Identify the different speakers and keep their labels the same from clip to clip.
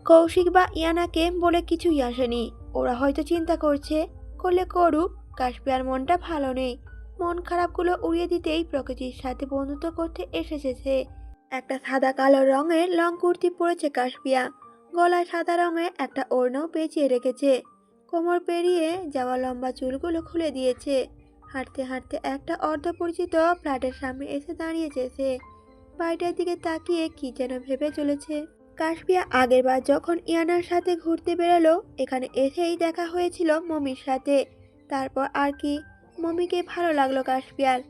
Speaker 1: কৌশিক বা ইয়ানাকে বলে কিছুই আসেনি। ওরা হয়তো চিন্তা করছে, করলে করুক, কাশপিয়ার মনটা ভালো নেই। মন খারাপগুলো উড়িয়ে দিতেই প্রকৃতির সাথে বন্ধুত্ব করতে এসেছে সে। একটা সাদা কালো রঙের লং কুর্তি পরেছে কাশপিয়া, গলায় সাদা রঙের একটা ওড়নাও পেঁচিয়ে রেখেছে, কোমর পেরিয়ে যাওয়া লম্বা চুলগুলো খুলে দিয়েছে। হাঁটতে হাঁটতে একটা অর্ধপরিচিত ফ্ল্যাটের সামনে এসে দাঁড়িয়েছে সে। বাড়িটার দিকে তাকিয়ে কি যেন ভেবে চলেছে। কাশপিয়া আগেরবার যখন ইয়ানার সাথে ঘুরতে বেরোলো, এখানে এসেই দেখা হয়েছিল মমির সাথে। তারপর আর কি মমিকে ভালো লাগলো কাশপিয়ার।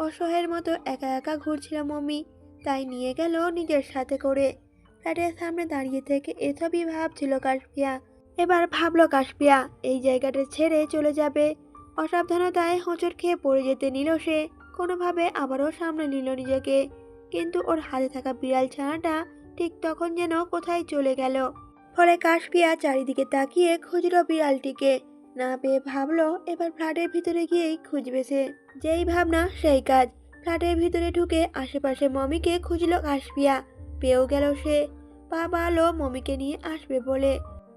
Speaker 1: অসহায়ের মতো একা একা ঘুরছিল মমি, তাই নিয়ে গেল নিজের সাথে করে। ফ্ল্যাটের সামনে দাঁড়িয়ে থেকে এসবই ভাবছিল কাশপিয়া। এবার ভাবলো কাশপিয়া এই জায়গাটা ছেড়ে চলে যাবে। অসাবধানতায় হোঁচট খেয়ে পড়ে যেতে নিল সে। কোনোভাবে আবারও সামনে নিল নিজেকে, কিন্তু ওর হাতে থাকা বিড়াল ছানাটা ঠিক তখন যেন কোথায় চলে গেল। ফলে কাশপিয়া চারিদিকে তাকিয়ে খুঁজল বিড়ালটিকে। না পেয়ে ভাবলো এবার ফ্ল্যাটের ভিতরে গিয়েই খুঁজবে সে। যেই ভাবনা সেই কাজ। ফ্ল্যাটের ভিতরে ঢুকে আশেপাশে মমিকে খুঁজল কাশপিয়া। পেয়েও গেল সে। পা বাড়ালো মমিকে নিয়ে আসবে বলে,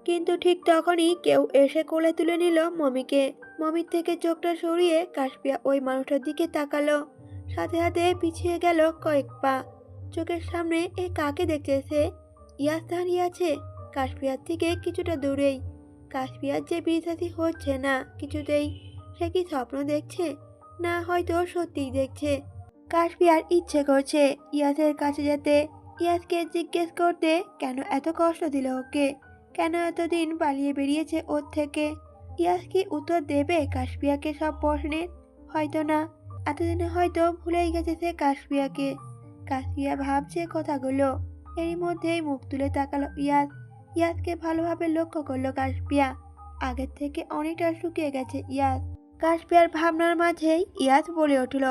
Speaker 1: কিন্তু ঠিক তখনই কেউ এসে কোলে তুলে নিল মমিকে। মমির থেকে চোখটা সরিয়ে কাশপিয়া ওই মানুষটার দিকে তাকালো, সাথে সাথে পিছিয়ে গেল কয়েক পা। চোখের সামনে এ কাকে দেখছে সে? ইয়াস দাঁড়িয়ে আছে কাশপিয়ার থেকে কিছুটা দূরেই। কাশপিয়ার যে বিশ্বাসই হচ্ছে না কিছুতেই। সে কি স্বপ্ন দেখছে, না হয়তো সত্যিই দেখছে? কাশপিয়ার ইচ্ছে করছে ইয়াসের কাছে যেতে, ইয়াসকে জিজ্ঞেস করতে কেন এত কষ্ট দিল ওকে, কেন এতদিন পালিয়ে বেরিয়েছে ওর থেকে। ইয়াস কি উত্তর দেবে কাশপিয়াকে সব প্রশ্নের? হয়তো না, এতদিনে হয়তো ভুলেই গেছে সে কাশপিয়াকে। কাশপিয়া ভাবছে কথাগুলো। এরই মধ্যেই মুখ তুলে তাকালো ইয়াস। ইয়াসকে ভালোভাবে লক্ষ্য করলো কাশপিয়া। আগের থেকে অনেকটা শুকিয়ে গেছে ইয়াস। কাশপিয়ার ভাবনার মাঝেই ইয়াস বলে উঠল,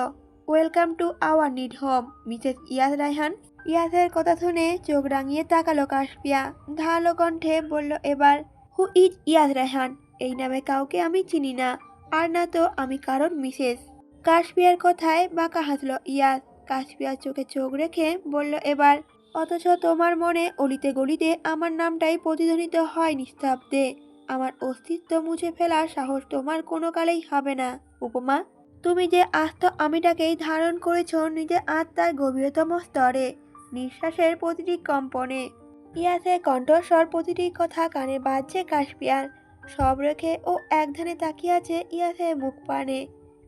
Speaker 1: welcome to our need home, Mrs Yash Raihan. ইয়াসের কথা শুনে চোখ রাঙিয়ে তাকালো কাশপিয়া। ধারালো কণ্ঠে বলল এবার, হু ইজ ইয়াস রায়হান? এই নামে কাউকে আমি চিনি না, আর না তো আমি কারোর মিসেস। কাশপিয়ার কথায় বাঁকা হাসলো ইয়াস। কাশপিয়ার চোখে চোখ রেখে বলল এবার, অথচ তোমার মনে অলিতে গলিতে আমার নামটাই প্রতিধ্বনিত হয় নিস্তব্ধে। আমার অস্তিত্ব মুছে ফেলার সাহস তোমার কোনো কালেই হবে না উপমা। তুমি যে আস্ত আমিটাকেই ধারণ করেছ নিজের আত্মার গভীরতম স্তরে, নিঃশ্বাসের প্রতিটি কম্পনে। ইয়াসের কণ্ঠস্বর প্রতিটি কথা কানে বাজছে কাশপিয়ার। সব রেখে ও একধানে তাকিয়ে আছে ইয়াসের মুখ পানে।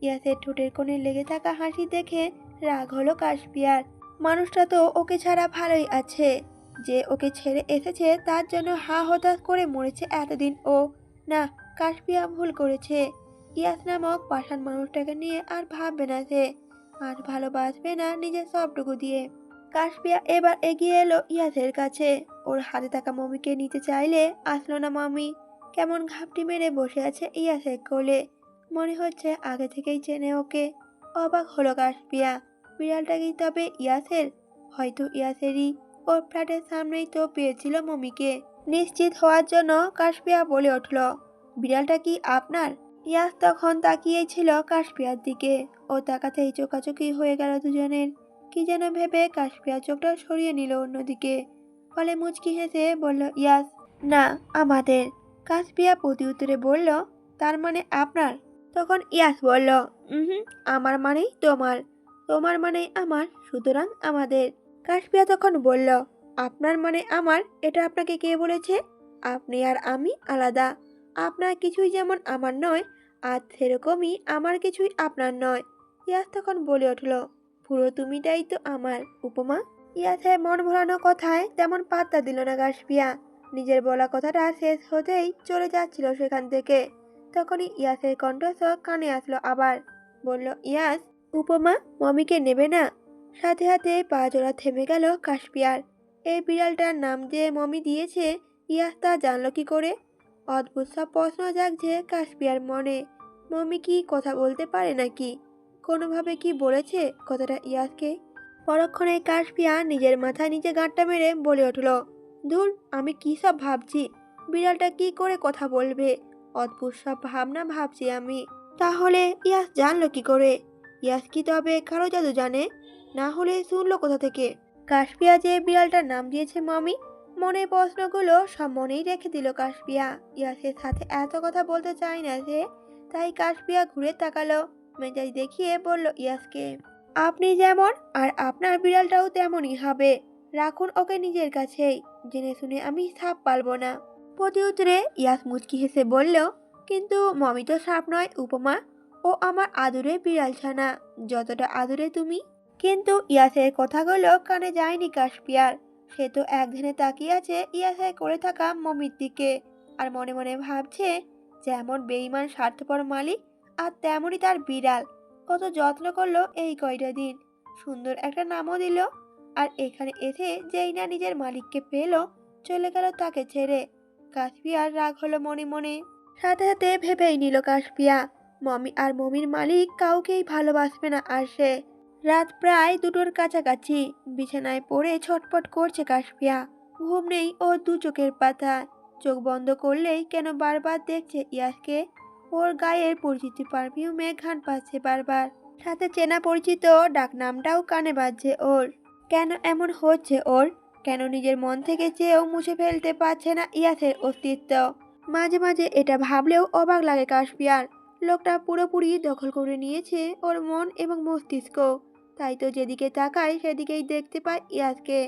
Speaker 1: ইয়াসের ঠোঁটের কোণে লেগে থাকা হাসি দেখে রাগ হলো কাশপিয়ার। মানুষটা তো ওকে ছাড়া ভালোই আছে, যে ওকে ছেড়ে এসেছে তার জন্য হা হতাশ করে মরেছে এতদিন ও। না, কাশপিয়া ভুল করেছে। ইয়াস নামক পাষাণ মানুষটাকে নিয়ে আর ভাববে না সে, আর ভালোবাসবে না নিজের সবটুকু দিয়ে। কাশপিয়া এবার এগিয়ে এলো ইয়াসের কাছে। ওর হাতে থাকা মমিকে নিতে চাইলে আসলো না মমি। কেমন ঘাপটি মেরে বসে আছে ইয়াসের কোলে, মনে হচ্ছে আগে থেকেই চেনে ওকে। অবাক হলো কাশপিয়া, বিড়ালটা কি তবে ইয়াসের? হয়তো ইয়াসেরই। ওর ফ্ল্যাটের সামনেই তো পেয়েছিল মমিকে। নিশ্চিত হওয়ার জন্য কাশপিয়া বলে উঠল, বিড়ালটা কি আপনার? ইয়াস তখন তাকিয়েই ছিল কাশপিয়ার দিকে। ও তাকাতেই চোখাচোখি হয়ে গেল দুজনের। কি যেন ভেবে কাশপিয়া চোখটা সরিয়ে নিল অন্যদিকে। ফলে মুচকি হেসে বলল ইয়াস, না, আমাদের। কাশপিয়া প্রতি উত্তরে বলল, তার মানে আপনার? তখন ইয়াস বলল, হুম, আমার মানেই তোমার, তোমার মানেই আমার, সুতরাং আমাদের। কাশপিয়া তখন বলল, আপনার মানে আমার, এটা আপনাকে কে বলেছে? আপনি আর আমি আলাদা। আপনার কিছুই যেমন আমার নয়, আর সেরকমই আমার কিছুই আপনার নয়। ইয়াস তখন বলে উঠল, পুরো তুমিটাই তো আমার উপমা। ইয়াসের মন ভোলানো কথায় তেমন পাত্তা দিল না কাশপিয়া। নিজের বলা কথাটা শেষ হতেই চলে যাচ্ছিল সেখান থেকে। তখনই ইয়াসের কণ্ঠস্বর কানে আসলো আবার। বলল ইয়াস, উপমা মমিকে নেবে না? সাথে সাথে পা জোড়া থেমে গেল কাশপিয়ার। এই বিড়ালটার নাম যে মমি দিয়েছে, ইয়াস তা জানলো কি করে? অদ্ভুত সব প্রশ্ন জাগছে কাশপিয়ার মনে। মমি কি কথা বলতে পারে নাকি? কোনোভাবে কি বলেছে কথাটা ইয়াসকে? পরক্ষণে কাশপিয়া নিজের মাথায় নিজে গাঁটটা মেরে বলে উঠল, ধুর, আমি কি সব ভাবছি? বিড়ালটা কি করে কথা বলবে? অদ্ভুত সব ভাবনা ভাবছি আমি। তাহলে ইয়াস জানলো কি করে? ইয়াস কি তবে কারো জাদু জানে? না হলে শুনলো কোথা থেকে? কাশপিয়া যে বিড়ালটার নাম দিয়েছে মমি, মনে প্রশ্নগুলো সব মনেই রেখে দিল কাশপিয়া। ইয়াসের সাথে এত কথা বলতে চায় না সে, তাই কাশপিয়া ঘুরে তাকালো, মেজাজ দেখিয়ে বলল ইয়াসকে, আপনি যেমন আর আপনার বিড়ালটাও তেমনই হবে। রাখুন ওকে নিজের কাছেই, জেনে শুনে আমি সাপ পালবো না। প্রতি উত্তরে ইয়াস মুচকি হেসে বলল, কিন্তু মমি তো সাপ নয় উপমা, ও আমার আদুরে বিড়াল ছানা, যতটা আদুরে তুমি। কিন্তু ইয়াসের কথাগুলো কানে যায়নি কাশপিয়ার। সে তো একধানে তাকিয়ে আছে ইয়াসের করে থাকা মমির দিকে, আর মনে মনে ভাবছে, যেমন বেঈমান স্বার্থপর মালিক আর তেমনই তার বিড়াল, কত যত্ন করলো এই কয়টা দিন, সুন্দর একটা নামও দিল, আর এখানে এসে যেই না নিজের মালিককে পেল, চলে গেল তাকে ছেড়ে। কাশপিয়ার রাগ হলো মনে মনে। সাথে সাথে ভেবেই নিল কাশপিয়া, মমি আর মমির মালিক কাউকেই ভালোবাসবে না আর সে। রাত প্রায় 2টোর কাছাকাছি, বিছানায় পড়ে ছটফট করছে কাশপিয়া। ঘুম নেই ওর দু চোখের পাতায়। চোখ বন্ধ করলেই কেন বারবার দেখছে ইয়াসকে, ওর গায়ের পরিচিত পারফিউমে ঘ্রাণ পাচ্ছে বারবার, সাথে চেনা পরিচিত ডাকনামটাও কানে বাজছে ওর। কেন এমন হচ্ছে ওর? কেন নিজের মন থেকে চেয়েও মুছে ফেলতে পারছে না ইয়াসের অস্তিত্ব? মাঝে মাঝে এটা ভাবলেও অবাক লাগে কাশপিয়ার। লোকটা পুরোপুরি দখল করে নিয়েছে ওর মন এবং মস্তিষ্ক। তাই তো যেদিকে তাকায় সেদিকেই দেখতে পায় ইয়াসকে।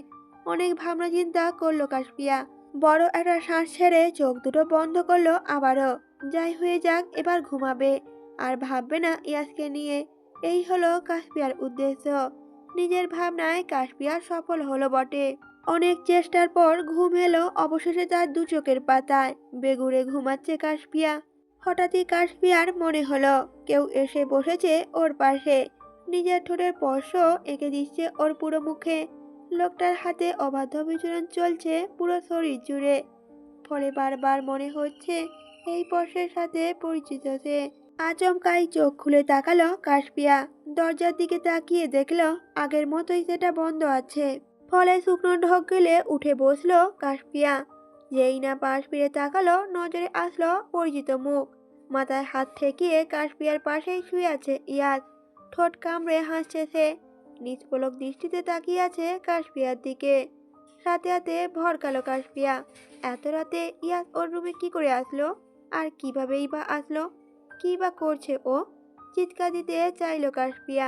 Speaker 1: অনেক ভাবনা চিন্তা করলো কাশপিয়া, বড় একটা শ্বাস ছেড়ে চোখ দুটো বন্ধ করলো আবারও। যাই হয়ে যাক, এবার ঘুমাবে, আর ভাববে না ইয়াসকে নিয়ে। এই হলো কাশপিয়ার উদ্দেশ্য। নিজের ভাবনায় কাশপিয়া সফল হলো বটে। অনেক চেষ্টার পর ঘুম এলো অবশেষে তার দু চোখের পাতায়। বেঘুরে ঘুমাচ্ছে কাশপিয়া। হঠাৎই কাশপিয়ার মনে হলো কেউ এসে বসেছে ওর পাশে, নিজের ঠোঁটের স্পর্শ এঁকে দিচ্ছে ওর পুরো মুখে। লোকটার হাতে অবাধ্য বিচরণ চলছে পুরো শরীর জুড়ে, ফলে বারবার মনে হচ্ছে এই স্পর্শের সাথে পরিচিত সে। আচমকাই চোখ খুলে তাকালো কাশপিয়া। দরজার দিকে তাকিয়ে দেখলো আগের মতোই সেটা বন্ধ আছে। ফলে শুকনো ঢোক গেলে উঠে বসলো কাশপিয়া। যেই না পাশ ফিরে তাকালো, নজরে আসলো পরিচিত মুখ। মাথায় হাত ঠেকিয়ে কাশপিয়ার পাশেই শুয়ে আছে ইয়াস। ঠোঁট কামড়ে হাসছে সে। নিষ্পলক দৃষ্টিতে তাকিয়ে আছে কাশপিয়ার দিকে। সাথে সাথে ভরকালো কাশপিয়া। এত রাতে ইয়াস ওর রুমে কি করে আসলো? আর কিভাবেই বা আসলো? কি বা করছে ও? চিৎকার দিতে চাইলো কাশপিয়া,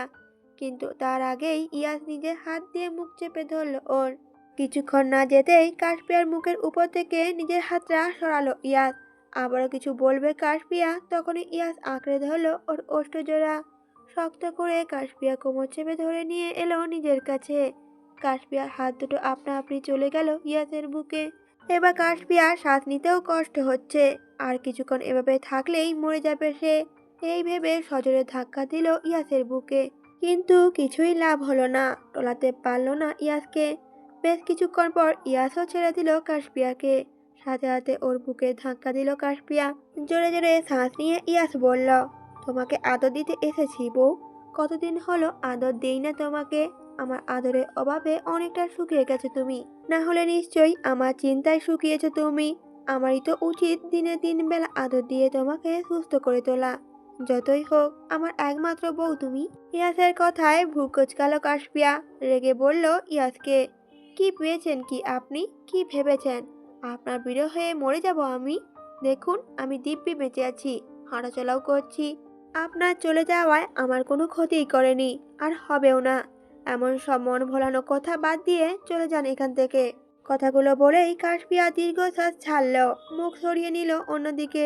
Speaker 1: কিন্তু তার আগেই ইয়াস নিজের হাত দিয়ে মুখ চেপে ধরলো ওর। কিছুক্ষণ না যেতেই কাশপিয়ার মুখের উপর থেকে নিজের হাতটা সরালো ইয়াস। আবারও কিছু বলবে কাশপিয়া, তখনই ইয়াস আঁকড়ে ধরলো ওর ওষ্ঠজোড়া। শক্ত করে কাশপিয়া কোমর চেপে ধরে নিয়ে এলো নিজের কাছে। কাশপিয়ার হাত দুটো আপনা আপনি চলে গেল ইয়াসের বুকে। এবার কাশপিয়ার শ্বাস নিতেও কষ্ট হচ্ছে। আর কিছুক্ষণ এভাবে থাকলেই মরে যাবে সে, এই ভেবে সজোরে ধাক্কা দিল ইয়াসের বুকে। কিন্তু কিছুই লাভ হলো না, টলাতে পারলো না ইয়াসকে। বেশ কিছুক্ষণ পর ইয়াসও ছেড়ে দিল কাশপিয়াকে। সাথে সাথে ওর বুকে ধাক্কা দিল কাশপিয়া। জোরে জোরে শ্বাস নিয়ে ইয়াস বলল, তোমাকে আদর দিতে এসেছি বউ। কতদিন হলো আদর দেই না তোমাকে। আমার আদরের অভাবে অনেকটা শুকিয়ে গেছো তুমি, না হলে নিশ্চয়ই আমার চিন্তায় শুকিয়েছো তুমি। আমারই তো উচিত দিনে 3 বেলা আদর দিয়ে তোমাকে সুস্থ করে তোলা। যতই হোক আমার একমাত্র বউ তুমি। ইয়াসের কথায় ভ্রু কুঁচকালো কাশপিয়া। রেগে বলল ইয়াসকে, কি পেয়েছেন কি আপনি? কি ভেবেছেন আপনার বিরহে মরে যাব আমি? দেখুন আমি দিব্যি বেঁচে আছি, হাঁটাচলাও করছি। আপনার চলে যাওয়ায় আমার কোনো ক্ষতিই করেনি, আর হবেও না। এমন সব মন ভোলানো কথা বাদ দিয়ে চলে যান এখান থেকে। কথাগুলো বলেই কাশপিয়া দীর্ঘশ্বাস ছাড়ল, মুখ সরিয়ে নিল অন্যদিকে।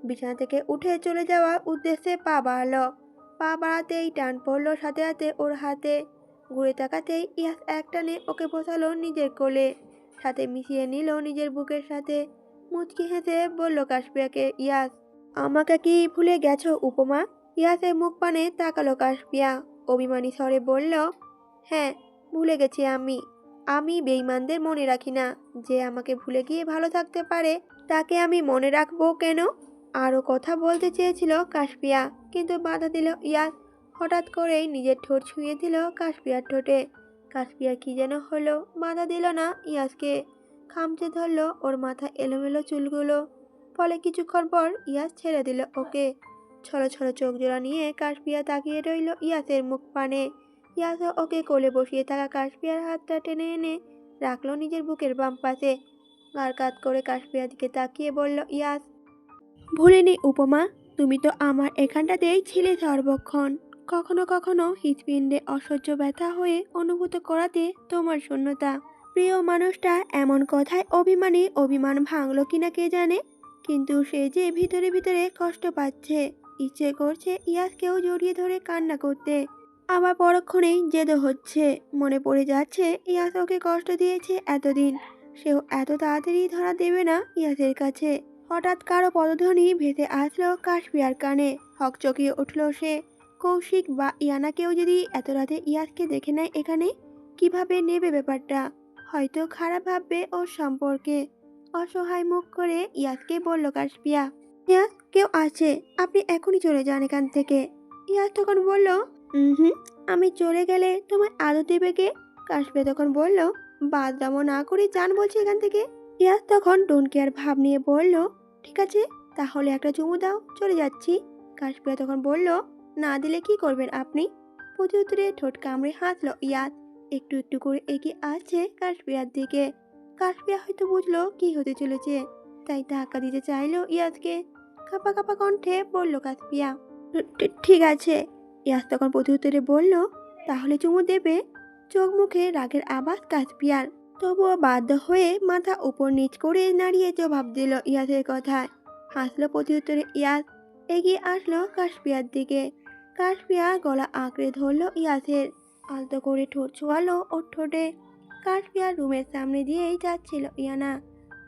Speaker 1: বিছানা থেকে উঠে চলে যাওয়ার উদ্দেশ্যে পা বাড়াল। পা বাড়াতেই টান পড়লো সাথে সাথে ওর হাতে। ঘুরে তাকাতেই ইয়াস একটানে ওকে বসালো নিজের কোলে, সাথে মিশিয়ে নিল নিজের বুকের সাথে। মুচকি হেসে বলল কাশপিয়াকে ইয়াস, আমাকে কি ভুলে গেছো উপমা? ইয়াসের মুখ পানে তাকালো কাশপিয়া। অভিমানী স্বরে বলল, হ্যাঁ ভুলে গেছি আমি। আমি বেঈমানদের মনে রাখি না। যে আমাকে ভুলে গিয়ে ভালো থাকতে পারে তাকে আমি মনে রাখবো কেন? আরও কথা বলতে চেয়েছিল কাশপিয়া, কিন্তু বাধা দিল ইয়াস। হঠাৎ করেই নিজের ঠোঁট ছুঁয়ে দিল কাশপিয়ার ঠোঁটে। কাশপিয়া কি যেন হলো, বাধা দিল না ইয়াসকে। খামচে ধরল ওর মাথা এলোমেলো চুলগুলো। ফলে কিছুক্ষণ পর ইয়াস ছেড়ে দিল ওকে। ছলো ছলো চোখ জোড়া নিয়ে কাশপিয়া তাকিয়ে রইল ইয়াসের মুখ পানে। ইয়াসও ওকে কোলে বসিয়ে থাকা কাশপিয়ার হাতটা টেনে এনে রাখলো নিজের বুকের বাম পাশে। আর কাত করে কাশপিয়ার দিকে তাকিয়ে বলল ইয়াস, ভুলিনি উপমা, তুমি তো আমার এখানটাতেই ছিলে সর্বক্ষণ। কখনো কখনো হৃৎপিণ্ডে অসহ্য ব্যথা হয়ে অনুভূত করাতে তোমার শূন্যতা। প্রিয় মানুষটা এমন কথায় অভিমান ভাঙলো কিনা কে জানে, কিন্তু সে যে ভিতরে ভিতরে কষ্ট পাচ্ছে। ইচ্ছে করছে ইয়াসকেও জড়িয়ে ধরে কান্না করতে, আবার পরক্ষণেই জেদও হচ্ছে। মনে পড়ে যাচ্ছে ইয়াস ওকে কষ্ট দিয়েছে এতদিন, সেও এত তাড়াতাড়ি ধরা দেবে না ইয়াসের কাছে। হঠাৎ কারো পদধ্বনি ভেসে আসলো কাশপিয়ার কানে, হকচকিয়ে উঠল সে। কৌশিক বা ইয়ানা কেউ যদি এত রাতে ইয়াসকে দেখে নেয় এখানে, কিভাবে নেবে ব্যাপারটা? হয়তো খারাপ ভাববে ওর সম্পর্কে। অসহায় মুখ করে ইয়াসকে বলল কাশপিয়া, ইয়াস, কেউ আছে, আপনি এখনই চলে যান এখান থেকে। ইয়াস তখন বলল, হুম, আমি চলে গেলে তোমার আদর দেবে কে? কাশপিয়া তখন বলল, বাদরামো না করে যান বলছি এখান থেকে। ইয়াস তখন ডোন্ট কেয়ার ভাব নিয়ে বলল, ঠিক আছে, তাহলে একটা চুমু দাও, চলে যাচ্ছি। কাশপিয়া তখন বলল, না দিলে কি করবেন আপনি? প্রত্যুত্তরে ঠোঁট কামড়ে হাসলো ইয়াস। একটু একটু করে এগিয়ে আসছে কাশপিয়ার দিকে। কাশপিয়া হয়তো বুঝলো কি হতে চলেছে, তাই ধাক্কা দিতে চাইলো ইয়াসকে। কাঁপা কাঁপা কণ্ঠে বলল কাশপিয়া, ঠিক আছে। ইয়াস তখন প্রত্যুত্তরে বলল, তাহলে চুমু দেবে? চোখ মুখে রাগের আওয়াজ কাশপিয়ার, তবুও বাধ্য হয়ে মাথা উপর নিচ করে নাড়িয়ে জবাব দিল ইয়াসের কথায়। হাসলো প্রত্যুত্তরে ইয়াস। এগিয়ে আসলো কাশপিয়ার দিকে। কাশপিয়া গলা আঁকড়ে ধরলো ইয়াসের, আলতো করে ঠোঁট ছোঁয়ালো ওর ঠোঁটে। কাশপিয়ার রুমের সামনে দিয়েই যাচ্ছিল ইয়ানা।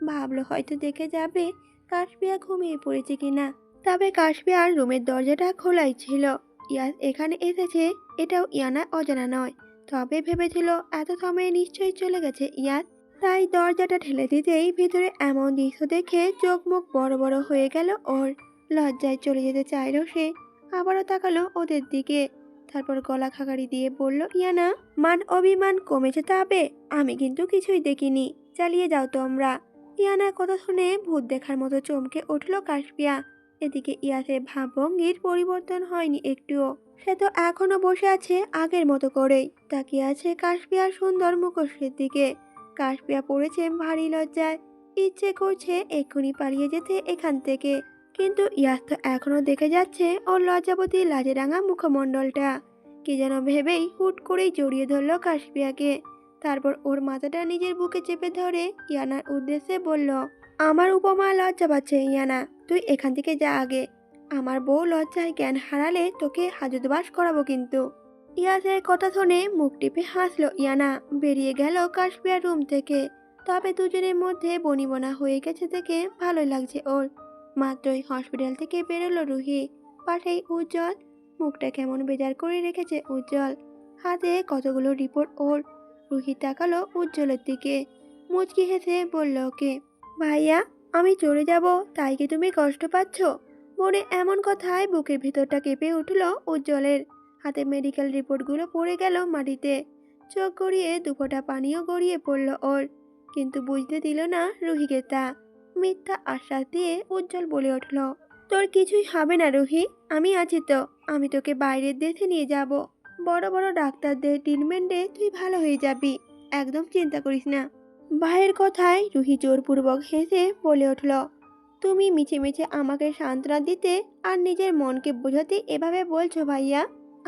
Speaker 1: ভাবলো হয়তো দেখে যাবে কাশপিয়া ঘুমিয়ে পড়েছে কিনা। তবে কাশপিয়ার রুমের দরজাটা খোলাই ছিল। ইয়াস এখানে এসেছে এটাও ইয়ানা অজানা নয়। তবে ভেবেছিল এত সময়ে নিশ্চয়ই চলে গেছে ইয়াস। তাই দরজাটা ঠেলে দিতেই ভিতরে এমন দৃশ্য দেখে চোখ মুখ বড় বড় হয়ে গেল ওর। লজ্জায় চলে যেতে চাইল সে, আবারও তাকালো ওদের দিকে। তারপর গলা খাকারি দিয়ে বলল ইয়ানা, মান অভিমান কমেছে তবে? আমি কিন্তু কিছুই দেখিনি, চালিয়ে যাও তোমরা। ইয়ানার কথা শুনে ভূত দেখার মতো চমকে উঠল কাশপিয়া। এদিকে ইয়াসের ভাবভঙ্গির পরিবর্তন হয়নি একটুও। সে তো এখনো বসে আছে আগের মতো করেই, তাকিয়ে আছে কাশপিয়ার সুন্দর মুখশ্রীর দিকে। কাশপিয়া পড়েছে ভারী লজ্জায়, ইচ্ছে করছে এক্ষুনি পালিয়ে যেতে এখান থেকে। কিন্তু ইয়াস তো এখনো দেখে যাচ্ছে ওর লজ্জাবতী লাজে রাঙা মুখমণ্ডলটা। কি যেন ভেবেই হুট করেই জড়িয়ে ধরলো কাশপিয়াকে। তারপর ওর মাথাটা নিজের বুকে চেপে ধরে ইয়ানার উদ্দেশ্যে বলল, আমার উপমা লজ্জা পাচ্ছে ইয়ানা, তুই এখান থেকে যা আগে। আমার বউ লজ্জায় জ্ঞান হারালে তোকে হাজতবাস করাবো কিন্তু। ইয়াসের কথা শুনে মুখ টিপে হাসলো ইয়ানা। বেরিয়ে গেল কাশপিয়ার রুম থেকে। তবে দুজনের মধ্যে বনিবনা হয়ে গেছে দেখে ভালোই লাগছে ওর। মাত্রই হসপিটাল থেকে বেরোলো রুহি, পাশেই উজ্জ্বল। মুখটা কেমন বেজার করে রেখেছে উজ্জ্বল, হাতে কতগুলো রিপোর্ট ওর। রুহি তাকালো উজ্জ্বলের দিকে, মুচকি হেসে বলল ওকে, ভাইয়া, আমি চলে যাব তাই কি তুমি কষ্ট পাচ্ছ? মনে এমন কথায় বুকের ভেতরটা কেঁপে উঠল উজ্জ্বলের। হাতে মেডিকেল রিপোর্টগুলো পড়ে গেল মাটিতে। চোখ গড়িয়ে দুফোঁটা পানিও গড়িয়ে পড়ল ওর, কিন্তু বুঝতে দিল না রুহিকে তা। মিথ্যা আশ্বাস দিয়ে উজ্জ্বল বলে উঠল, তোর কিছুই হবে না রুহি, আমি আছি তো। আমি তোকে বাইরের দেশে নিয়ে যাব, বড় বড় ডাক্তারদের ট্রিটমেন্টে তুই ভালো হয়ে যাবি, একদম চিন্তা করিস না। ভাইয়ের কথায় রুহি জোরপূর্বক হেসে বলে উঠল, তুমি মিছে মিছে আমাকে সান্ত্বনা দিতে আর নিজের মনকে বোঝাতে এভাবে বলছো ভাইয়া?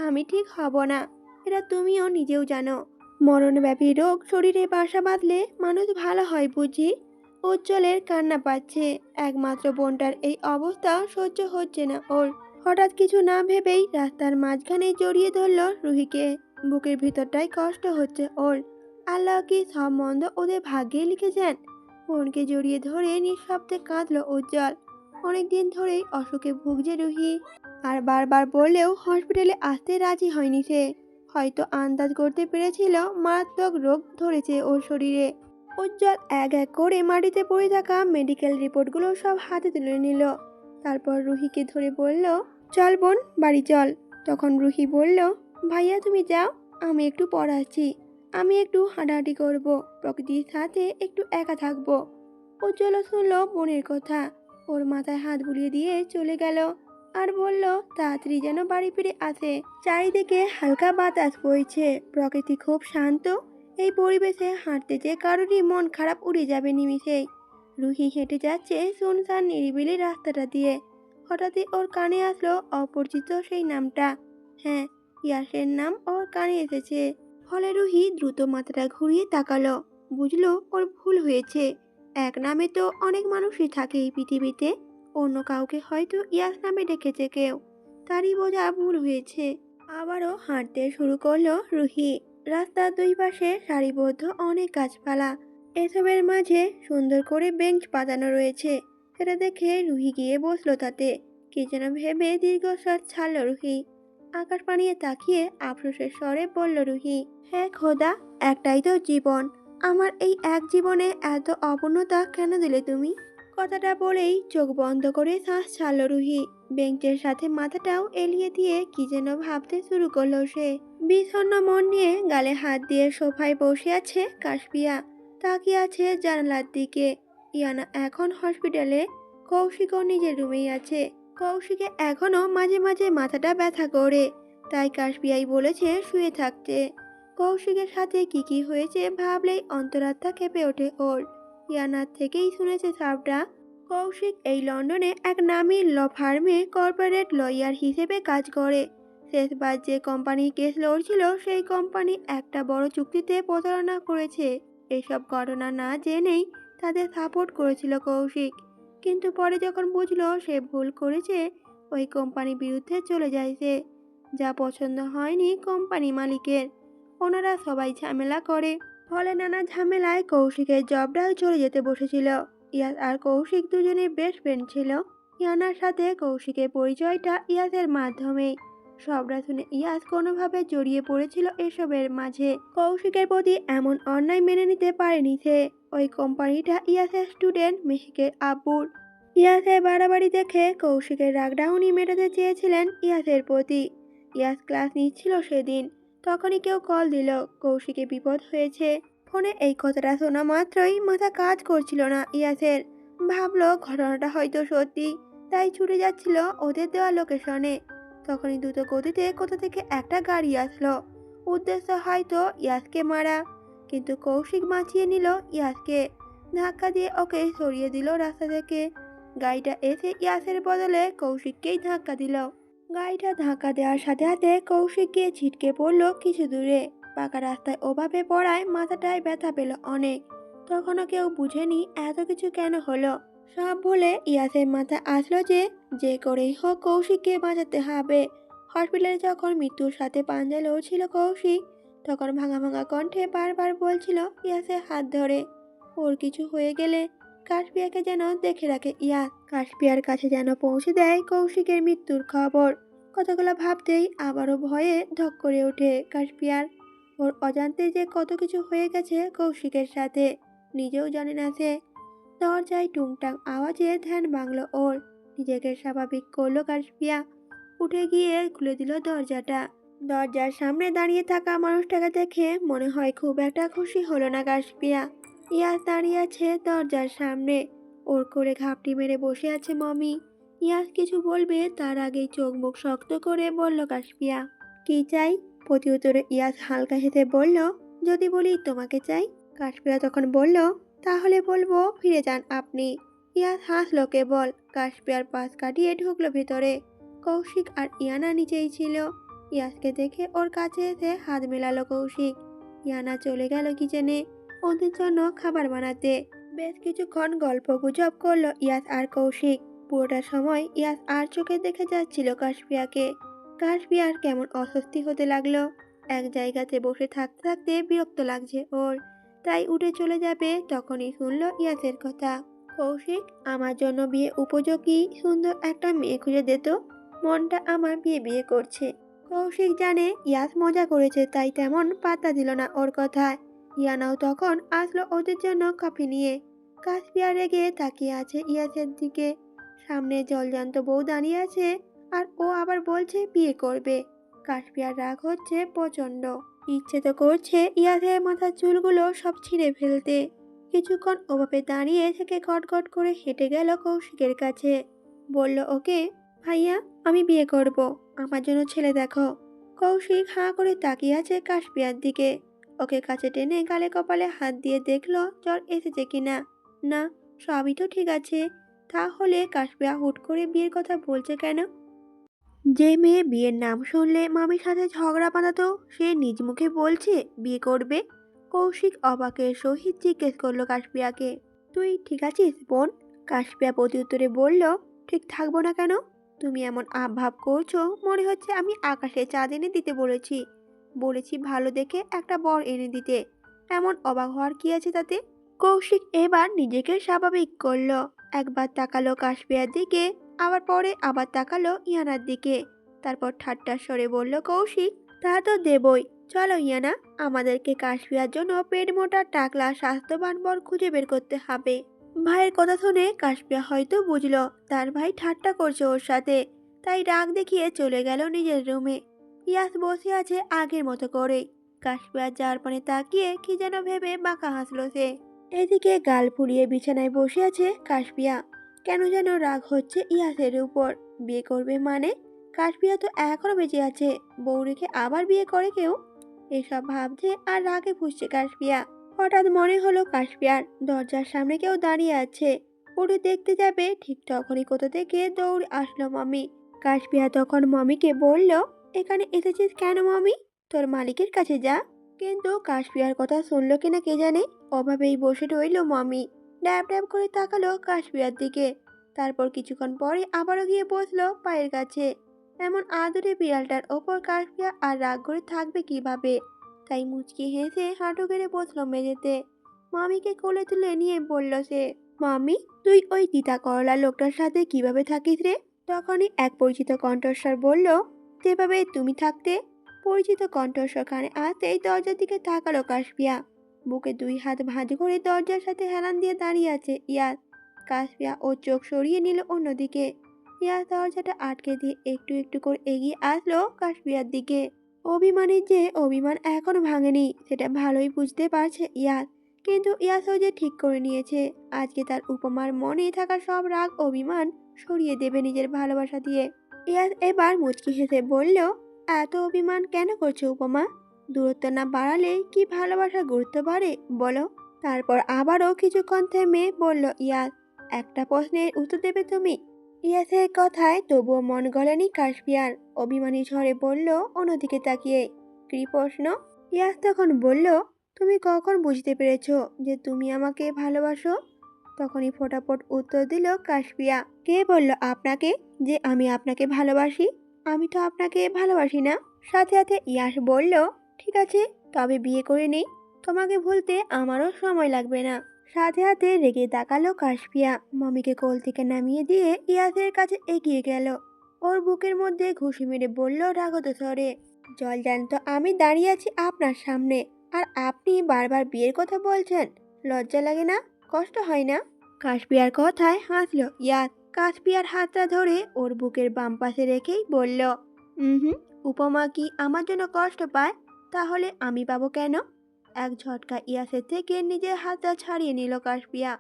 Speaker 1: আমি ঠিক হব না, এটা তুমিও নিজেও জানো। মরণব্যাপী রোগ শরীরে বাসা বাঁধলে মানুষ ভালো হয় বুঝি? উজ্জ্বলের কান্না পাচ্ছে। একমাত্র বোনটার এই অবস্থা সহ্য হচ্ছে না ওর। হঠাৎ কিছু না ভেবেই রাস্তার মাঝখানে জড়িয়ে ধরল রুহিকে। বুকের ভিতরটাই কষ্ট হচ্ছে ওর। আল্লাহ কি সব মন্দ ওদের ভাগ্যে লিখেছেন? বোনকে জড়িয়ে ধরে নিঃশব্দে কাঁদল উজ্জ্বল। অনেকদিন ধরেই অসুখে ভুগছে রুহি, আর বারবার বললেও হসপিটালে আসতে রাজি হয়নি সে। হয়তো আন্দাজ করতে পেরেছিল মারাত্মক রোগ ধরেছে ওর শরীরে। উজ্জ্বল এক এক করে মাটিতে পড়ে থাকা মেডিকেল রিপোর্টগুলো সব হাতে তুলে নিল। তারপর রুহিকে ধরে বলল, চল বোন, বাড়ি চল। তখন রুহি বলল, ভাইয়া তুমি যাও, আমি একটু পর আসছি। আমি একটু হাঁটাহাঁটি করব, প্রকৃতির সাথে একটু একা থাকবো। উজ্জ্বল শুনল বোনের কথা, ওর মাথায় হাত বুলিয়ে দিয়ে চলে গেল আর বলল তাড়াতাড়ি যেন বাড়ি ফিরে আসে। চারিদিকে হালকা বাতাস বইছে, প্রকৃতি খুব শান্ত। এই পরিবেশে হাঁটতে যে কারোরই মন খারাপ উড়ে যাবে নিমিষেই। রুহি হেঁটে যাচ্ছে শুনশান নিরিবিলি রাস্তাটা দিয়ে। হঠাৎই ওর কানে আসলো অপরিচিত সেই নামটা। হ্যাঁ, ইয়াসের নাম ওর কানে এসেছে। ফলে রুহি দ্রুত মাথাটা ঘুরিয়ে তাকালো। বুঝলো ওর ভুল হয়েছে। এক নামে তো অনেক মানুষই থাকে এই পৃথিবীতে। অন্য কাউকে হয়তো ইয়াস নামে ডেকেছে কেউ। তারই বোঝা ভুল হয়েছে। আবারও হাঁটতে শুরু করলো রুহি। রাস্তার দুই পাশে সারিবদ্ধ অনেক গাছপালা। এসবের মাঝে সুন্দর করে বেঞ্চ পাতানো রয়েছে। সেটা দেখে রুহি গিয়ে বসলো তাতে। কি যেন ভেবে দীর্ঘশ্বাস ছাড়ল রুহি। আকাশ পানিয়ে তাকিয়ে আফসোসের স্বরে বলল রুহি, হ্যাঁ খোদা, একটাই তো জীবন। আমার এই এক জীবনে এত অপূর্ণতা কেন দিলে তুমি? কথাটা বলেই চোখ বন্ধ করে শ্বাস ছাড়ল রুহি। বেঞ্চের সাথে মাথাটাও এলিয়ে দিয়ে কি যেন ভাবতে শুরু করলো সে। বিষণ্ণ মন নিয়ে গালে হাত দিয়ে সোফায় বসে আছে কাশপিয়া। তাকিয়ে আছে জানালার দিকে। ইয়ানা এখন হসপিটালে। কৌশিকও নিজের রুমেই আছে। কৌশিকে এখনো মাঝে মাঝে মাথাটা ব্যথা করে। তাই কাশপিয়াই বলেছে শুয়ে থাকতে। কৌশিকের সাথে কি হয়েছে ভাবলেই অন্তরাত্মা কেঁপে ওঠে ওর। ইয়ানার থেকেই শুনেছে সবটা। কৌশিক এই লন্ডনে এক নামী ল ফার্মে কর্পোরেট লয়ার হিসেবে কাজ করে। শেষবার যে কোম্পানি কেস লড়ছিল সেই কোম্পানি একটা বড় চুক্তিতে প্রতারণা করেছে। এসব ঘটনা না জেনেই তাদের সাপোর্ট করেছিল কৌশিক। কিন্তু পরে যখন বুঝলো সে ভুল করেছে, ওই কোম্পানির বিরুদ্ধে চলে যায় সে। যা পছন্দ হয়নি কোম্পানি মালিকের। ওনারা সবাই ঝামেলা করে। ফলে নানা ঝামেলায় কৌশিকের জবটাও চলে যেতে বসেছিল। ইয়াস আর কৌশিক দুজনে বেস্ট ফ্রেন্ড ছিল। ইয়ানার সাথে কৌশিকের পরিচয়টা ইয়াসের মাধ্যমে। সবটা শুনে ইয়াস কোনোভাবে জড়িয়ে পড়েছিল এসবের মাঝে। কৌশিকের প্রতি এমন অন্যায় মেনে নিতে পারেনি সে। ওই কোম্পানিটা ইয়াসের স্টুডেন্ট মেহিকের আব্বুর। ইয়াসের বাড়াবাড়ি দেখে কৌশিকের রাগটা উনি মেটাতে চেয়েছিলেন ইয়াসের প্রতি। ইয়াস ক্লাস নিচ্ছিল সেদিন। তখনই কেউ কল দিল কৌশিকে বিপদ হয়েছে। ফোনে এই কথাটা শোনা মাত্রই মাথা কাজ করছিল না ইয়াসের। ভাবলো ঘটনাটা হয়তো সত্যি। তাই ছুটে যাচ্ছিল ওদের দেওয়া লোকেশনে। তখনই দ্রুত গতিতে কোথা থেকে একটা গাড়ি আসলো। উদ্দেশ্য হয়তো ইয়াসকে মারা। কিন্তু কৌশিক বাঁচিয়ে নিল ইয়াসকে। ধাক্কা দিয়ে ওকে সরিয়ে দিল রাস্তা থেকে। গাড়িটা এসে ইয়াসের বদলে কৌশিককেই ধাক্কা দিল। গাড়িটা ধাক্কা দেওয়ার সাথে সাথে কৌশিক গিয়ে ছিটকে পড়লো কিছু দূরে। পাকা রাস্তায় ওভাবে পড়ায় মাথাটায় ব্যথা পেল অনেক। তখনও কেউ বুঝেনি এত কিছু কেন হলো। সব বলে ইয়াসের মাথা আসলো যে করেই হোক কৌশিককে বাঁচাতে হবে। হসপিটালে যখন মৃত্যুর সাথে পাঞ্জা লড়ছিল কৌশিক, তখন ভাঙা ভাঙা কণ্ঠে বারবার বলছিল ইয়াসের হাত ধরে। ওর কিছু হয়ে গেলে কাশপিয়াকে যেন দেখে রাখে ইয়াস। কাশপিয়ার কাছে যেন পৌঁছে দেয় কৌশিকের মৃত্যুর খবর। কথাগুলো ভাবতেই আবারও ভয়ে ধক করে ওঠে কাশপিয়ার। ওর অজান্তে যে কত কিছু হয়ে গেছে কৌশিকের সাথে নিজেও জানে না সে। দরজায় টুংটাং আওয়াজে ধ্যান ভাঙল ওর। নিজেকে স্বাভাবিক করলো কাশপিয়া। উঠে গিয়ে খুলে দিল দরজাটা। দরজার সামনে দাঁড়িয়ে থাকা মানুষটাকে দেখে মনে হয় খুব একটা খুশি হলো না কাশপিয়া। ইয়াস দাঁড়িয়ে আছে দরজার সামনে। ওর করে ঘাপটি মেরে বসে আছে মমি। ইয়াস কিছু বলবে তার আগেই চোখ মুখ শক্ত করে বলল কাশপিয়া, কি চাই? প্রতি উত্তরে ইয়াস হালকা হেসে বলল, যদি বলি তোমাকে চাই। কাশপিয়া তখন বলল, তাহলে বলবো ফিরে যান আপনি। ইয়াস হাসলো কেবল। কাশপিয়ার পাশ কাটিয়ে ঢুকলো ভেতরে। কৌশিক আর ইয়ানা নিচেই ছিল। ইয়াসকে দেখে ওর কাছে এসে হাত মেলালো কৌশিক। ইয়ানা চলে গেল কিচেনে ওদের জন্য খাবার বানাতে। বেশ কিছুক্ষণ গল্প গুজব করলো ইয়াস আর কৌশিক। পুরোটা সময় ইয়াস আর চোখে দেখে যাচ্ছিল কাশপিয়াকে। কাশপিয়ার কেমন অস্বস্তি হতে লাগলো। এক জায়গাতে বসে থাকতে থাকতে বিরক্ত লাগছে ওর। তাই উঠে চলে যাবে তখনই শুনলো ইয়াসের কথা। কৌশিক, আমার জন্য বিয়ে উপযোগী সুন্দর একটা মেয়ে খুঁজে দিত। মনটা আমার বিয়ে বিয়ে করছে। কৌশিক জানে ইয়াস মজা করেছে, তাই তেমন পাত্তা দিল না ওর কথায়। ইয়ানাও তখন আসলো ওদের জন্য কফি নিয়ে। কাশপিয়া রেগে তাকিয়ে আছে ইয়াসের দিকে। সামনে জলজান্ত বউ দাঁড়িয়ে আছে আর ও আবার বলছে বিয়ে করবে। কাশপিয়ার রাগ হচ্ছে প্রচন্ড। ইচ্ছে তো করছে ইয়াসের মাথার চুলগুলো সব ছিঁড়ে ফেলতে। কিছুক্ষণ ওভাবে দাঁড়িয়ে থেকে গটগট করে হেঁটে গেল কৌশিকের কাছে। বলল, ওকে ভাইয়া, আমি বিয়ে করব। আমার জন্য ছেলে দেখো। কৌশিক হাঁ করে তাকিয়ে আছে কাশপিয়ার দিকে। ওকে কাছে টেনে গালে কপালে হাত দিয়ে দেখলো জ্বর এসেছে কিনা। না, সবই তো ঠিক আছে, তাহলে কাশপিয়া হুট করে বিয়ের কথা বলছে কেন? যে মেয়ে বিয়ের নাম শুনলে মামির সাথে ঝগড়া বাঁধাতো সে নিজ মুখে বলছে বিয়ে করবে। কৌশিক অবাকের সহিত জিজ্ঞেস করলো কাশপিয়াকে। তুই ঠিক আছিস বোন? কাশপিয়া প্রত্যুত্তরে বলল, ঠিক থাকবো না কেন? তুমি এমন ভাব করছো মনে হচ্ছে আমি আকাশে চাঁদ এনে দিতে বলেছি। বলেছি ভালো দেখে একটা বর এনে দিতে। এমন অবাক হওয়ার কি আছে তাতে? কৌশিক এবার নিজেকে স্বাভাবিক করলো। একবার তাকালো কাশপিয়ার দিকে, আবার তাকালো ইয়ানার দিকে। তারপর ঠাট্টার স্বরে বলল কৌশিক, তা তো দেবই। চলো ইয়ানা, আমাদেরকে কাশপিয়ার জন্য পেট মোটা টাকলা স্বাস্থ্যবান বর খুঁজে বের করতে হবে। ভাইয়ের কথা শুনে কাশপিয়া হয়তো বুঝলো তার ভাই ঠাট্টা করছে ওর সাথে, তাই রাগ দেখিয়ে চলে গেল নিজের রুমে। ইয়াস বসে আছে আগের মতো করেই। কাশপিয়ার যার পানে তাকিয়ে কি যেন ভেবে বাঁকা হাসলো সে। এদিকে গাল ফুলিয়ে বিছানায় বসে আছে কাশপিয়া। কেন যেন রাগ হচ্ছে ইয়াসের উপর। বিয়ে করবে মানে? কাশপিয়া তো এখনো বেঁচে আছে, বউ রেখে আবার বিয়ে করে কেউ? এসব ভাবছে আর রাগে ফুঁসছে কাশপিয়া। হঠাৎ মনে হলো কাশপিয়ার দরজার সামনে কেউ দাঁড়িয়ে আছে। উঠে দেখতে যাবে ঠিক তখনই কোথা থেকে দৌড় আসলো মামি। কাশপিয়া তখন মমিকে বলল, এখানে এসেছিস কেন মামি? তোর মালিকের কাছে যা। কিন্তু কাশপিয়ার কথা শুনলো কিনা কে জানে, অভাবেই বসে রইল মমি। ড্যাব ড্যাব করে তাকালো কাশপিয়ার দিকে। তারপর কিছুক্ষণ পরে আবারও গিয়ে বসলো পায়ের কাছে। এমন আদরে বিড়ালটার ওপর কাশপিয়া আর রাগ করে থাকবে কিভাবে? তাই মুচকি হেসে হাঁটু গেড়ে বসলো মেঝেতে। মামিকে কোলে তুলে নিয়ে বলল সে, মামি তুই ওই তিতা করলা লোকটার সাথে কিভাবে থাকিস রে? তখনই এক পরিচিত কণ্ঠস্বর বলল, যেভাবে তুমি থাকতে। পরিচিত কণ্ঠস্বর কানে আসতেই দরজার দিকে তাকালো কাশপিয়া। বুকে দুই হাত ভাঁজ করে দরজার সাথে হেলান দিয়ে দাঁড়িয়ে আছে ইয়াস। কাশপিয়া ওর চোখ সরিয়ে নিল অন্যদিকে। ইয়াস দরজাটা আটকে দিয়ে একটু একটু করে এগিয়ে আসলো কাশপিয়ার দিকে। অভিমানের যে অভিমান এখনো ভাঙেনি সেটা ভালোই বুঝতে পারছে ইয়াস। কিন্তু ইয়াসও যে ঠিক করে নিয়েছে আজকে তার উপমার মনে থাকা সব রাগ অভিমান সরিয়ে দেবে নিজের ভালোবাসা দিয়ে। ইয়াস এবার মুচকি হেসে বলল, এত অভিমান কেন করছো উপমা? দূরত্ব না বাড়ালে কি ভালোবাসার গুরুত্ব বাড়ে বলো? তারপর আবারও কিছুক্ষণ থেমে বলল ইয়াস, একটা প্রশ্নের উত্তর দেবে তুমি? ইয়াসের কথায় তবুও মন গলেনি কাশপিয়ার। অভিমানী ঝড়ে বলল অন্যদিকে তাকিয়ে, কি প্রশ্ন? ইয়াস তখন বলল, তুমি কখন বুঝতে পেরেছো যে তুমি আমাকে ভালোবাসো? তখনই ফটাফট উত্তর দিল কাশপিয়া, কে বলল আপনাকে যে আমি আপনাকে ভালোবাসি? আমি তো আপনাকে ভালোবাসি না। সাথে সাথে ইয়াস বলল, ঠিক আছে, তবে বিয়ে করে নেই। তোমাকে ভুলতে আমারও সময় লাগবে না। সাথে সাথে রেগে তাকালো কাশপিয়া। মমিকে কোল থেকে নামিয়ে দিয়ে ইয়াসের কাছে এগিয়ে গেল। ওর বুকের মধ্যে ঘুষি মেরে বলল রাগত স্বরে, জল জানত আমি দাঁড়িয়ে আছি আপনার সামনে, আর আপনি বারবার বিয়ের কথা বলছেন। লজ্জা লাগে না? কষ্ট হয় না? কাশপিয়ার কথায় হাসলো ইয়াস। কাশপিয়ার হাতটা ধরে ওর বুকের বাম পাশে রেখেই বলল, হুম, উপমা কি আমার জন্য কষ্ট পায়? তাহলে আমি পাবো কেন? এক ঝটকা ইয়াসের থেকে নিজের হাতটা ছাড়িয়ে নিল কাশপিয়া।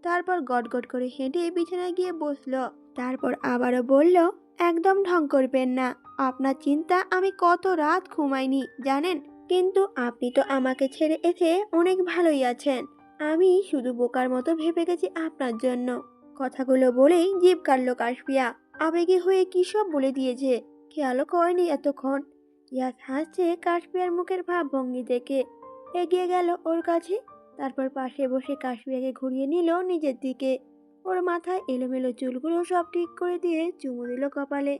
Speaker 1: তারপর গটগট করে হেঁটে বিছানায় গিয়ে বসলো। তারপর আবারও বলল, একদম ঢং করবেন না। আপনার চিন্তা আমি কত রাত ঘুমাইনি জানেন? কিন্তু আপনি তো আমাকে ছেড়ে এসে অনেক ভালোই আছেন। আমি শুধু বোকার মতো ভেবে গেছি আপনার জন্য। কথাগুলো বলেই জিভ কাটল কাশপিয়া। আবেগী হয়ে কি সব বলে দিয়েছে খেয়ালও করেনি এতক্ষণ। ইয়াস হাসছে কাশপিয়ার মুখের ভাবভঙ্গি দেখে। এগিয়ে গেল ওর কাছে। তারপর পাশে বসে কাশপিয়াকে ঘুরিয়ে নিল নিজের দিকে। ওর মাথায় এলোমেলো চুলগুলো সব ঠিক করে দিয়ে চুমু দিল কপালে।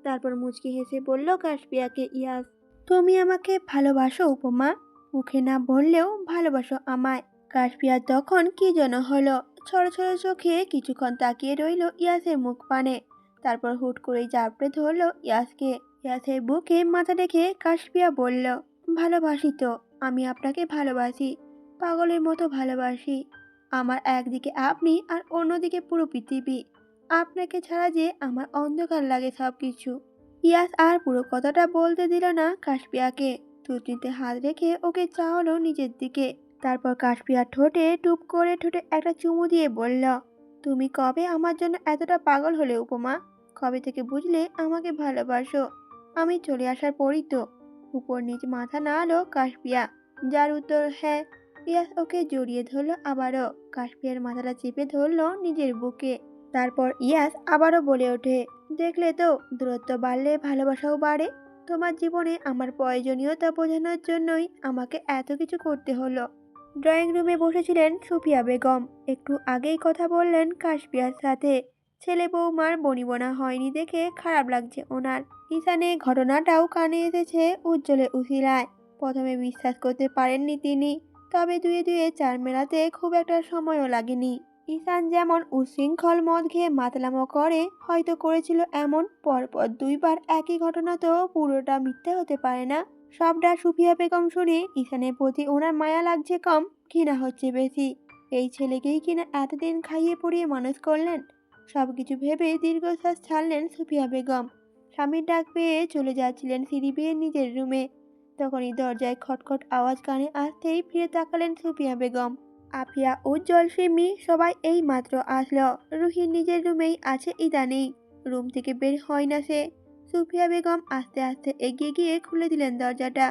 Speaker 1: তারপর মুচকি হেসে বলল কাশপিয়াকে ইয়াস, তুমি আমাকে ভালোবাসো উপমা? মুখে না বললেও ভালোবাসো আমায়। কাশপিয়া তখন কি যেন হলো। ছড়ো ছড়ো চোখে কিছুক্ষণ তাকিয়ে রইল ইয়াসের মুখ পানে। তারপর হুট করেই জাপটে ধরলো ইয়াসকে। ইয়াসের বুকে মাথা রেখে কাশপিয়া বলল, ভালোবাসি তো, আমি আপনাকে ভালোবাসি, পাগলের মতো ভালোবাসি। আমার একদিকে আপনি আর অন্যদিকে পুরো পৃথিবী। আপনাকে ছাড়া যে আমার অন্ধকার লাগে সবকিছু। ইয়াস আর পুরো কথাটা বলতে দিল না কাশপিয়াকে। থুতনিতে হাত রেখে ওকে চাওয়ালো নিজের দিকে। তারপর কাশপিয়ার ঠোঁটে টুপ করে ঠোঁটে একটা চুমু দিয়ে বলল, তুমি কবে আমার জন্য এতটা পাগল হলে উপমা? কবে থেকে বুঝলে আমাকে ভালোবাসো? আমি চলে আসার পরই তো। উপর নিচ মাথা নাড়ালো কাশপিয়া, যার উত্তর হ্যাঁ। ইয়াস ওকে জড়িয়ে ধরলো আবারও। কাশপিয়ার মাথাটা চেপে ধরলো নিজের বুকে। তারপর ইয়াস আবারও বলে ওঠে, দেখলে তো, দূরত্ব বাড়লে ভালোবাসাও বাড়ে। তোমার জীবনে আমার প্রয়োজনীয়তা বোঝানোর জন্যই আমাকে এত কিছু করতে হলো। ড্রয়িং রুমে বসেছিলেন সুফিয়া বেগম। একটু আগেই কথা বললেন কাশপিয়ার সাথে। ছেলে বৌমার বনিবনা হয়নি দেখে খারাপ লাগছে ওনার। ঈশানে ঘটনাটাও কানে এসেছে উজ্জ্বলের উসিলায়। প্রথমে বিশ্বাস করতে পারেননি তিনি, তবে দুয়ে দুয়ে চার মেলাতে খুব একটা সময়ও লাগেনি। ঈশান যেমন উচ্ছৃঙ্খল মদ খেয়ে মাতলামো করে, হয়তো করেছিল এমন। পরপর দুইবার একই ঘটনা তো পুরোটা মিথ্যে হতে পারে না। সবটা সুফিয়া বেগম শুনে ঈশানের প্রতি ওনার মায়া লাগছে কম, ঘৃণা হচ্ছে বেশি। এই ছেলেকেই কিনা এতদিন খাইয়ে পড়িয়ে মানুষ করলেন। সবকিছু ভেবে দীর্ঘশ্বাস ছাড়লেন সুফিয়া বেগম। স্বামীর ডাক পেয়ে চলে যাচ্ছিলেন সিঁড়ি বেয়ে নিজের রুমে। তখনই দরজায় খটখট আওয়াজ কানে আসতেই ফিরে তাকালেন সুফিয়া বেগম। আফিয়া, উজ্জ্বল, সিমি সবাই এই মাত্র আসলো। রুহি নিজের রুমেই আছে ইদানিং, রুম থেকে বের হয় না সে। সুফিয়া বেগম আস্তে আস্তে এগিয়ে গিয়ে খুলে দিলেন দরজাটা।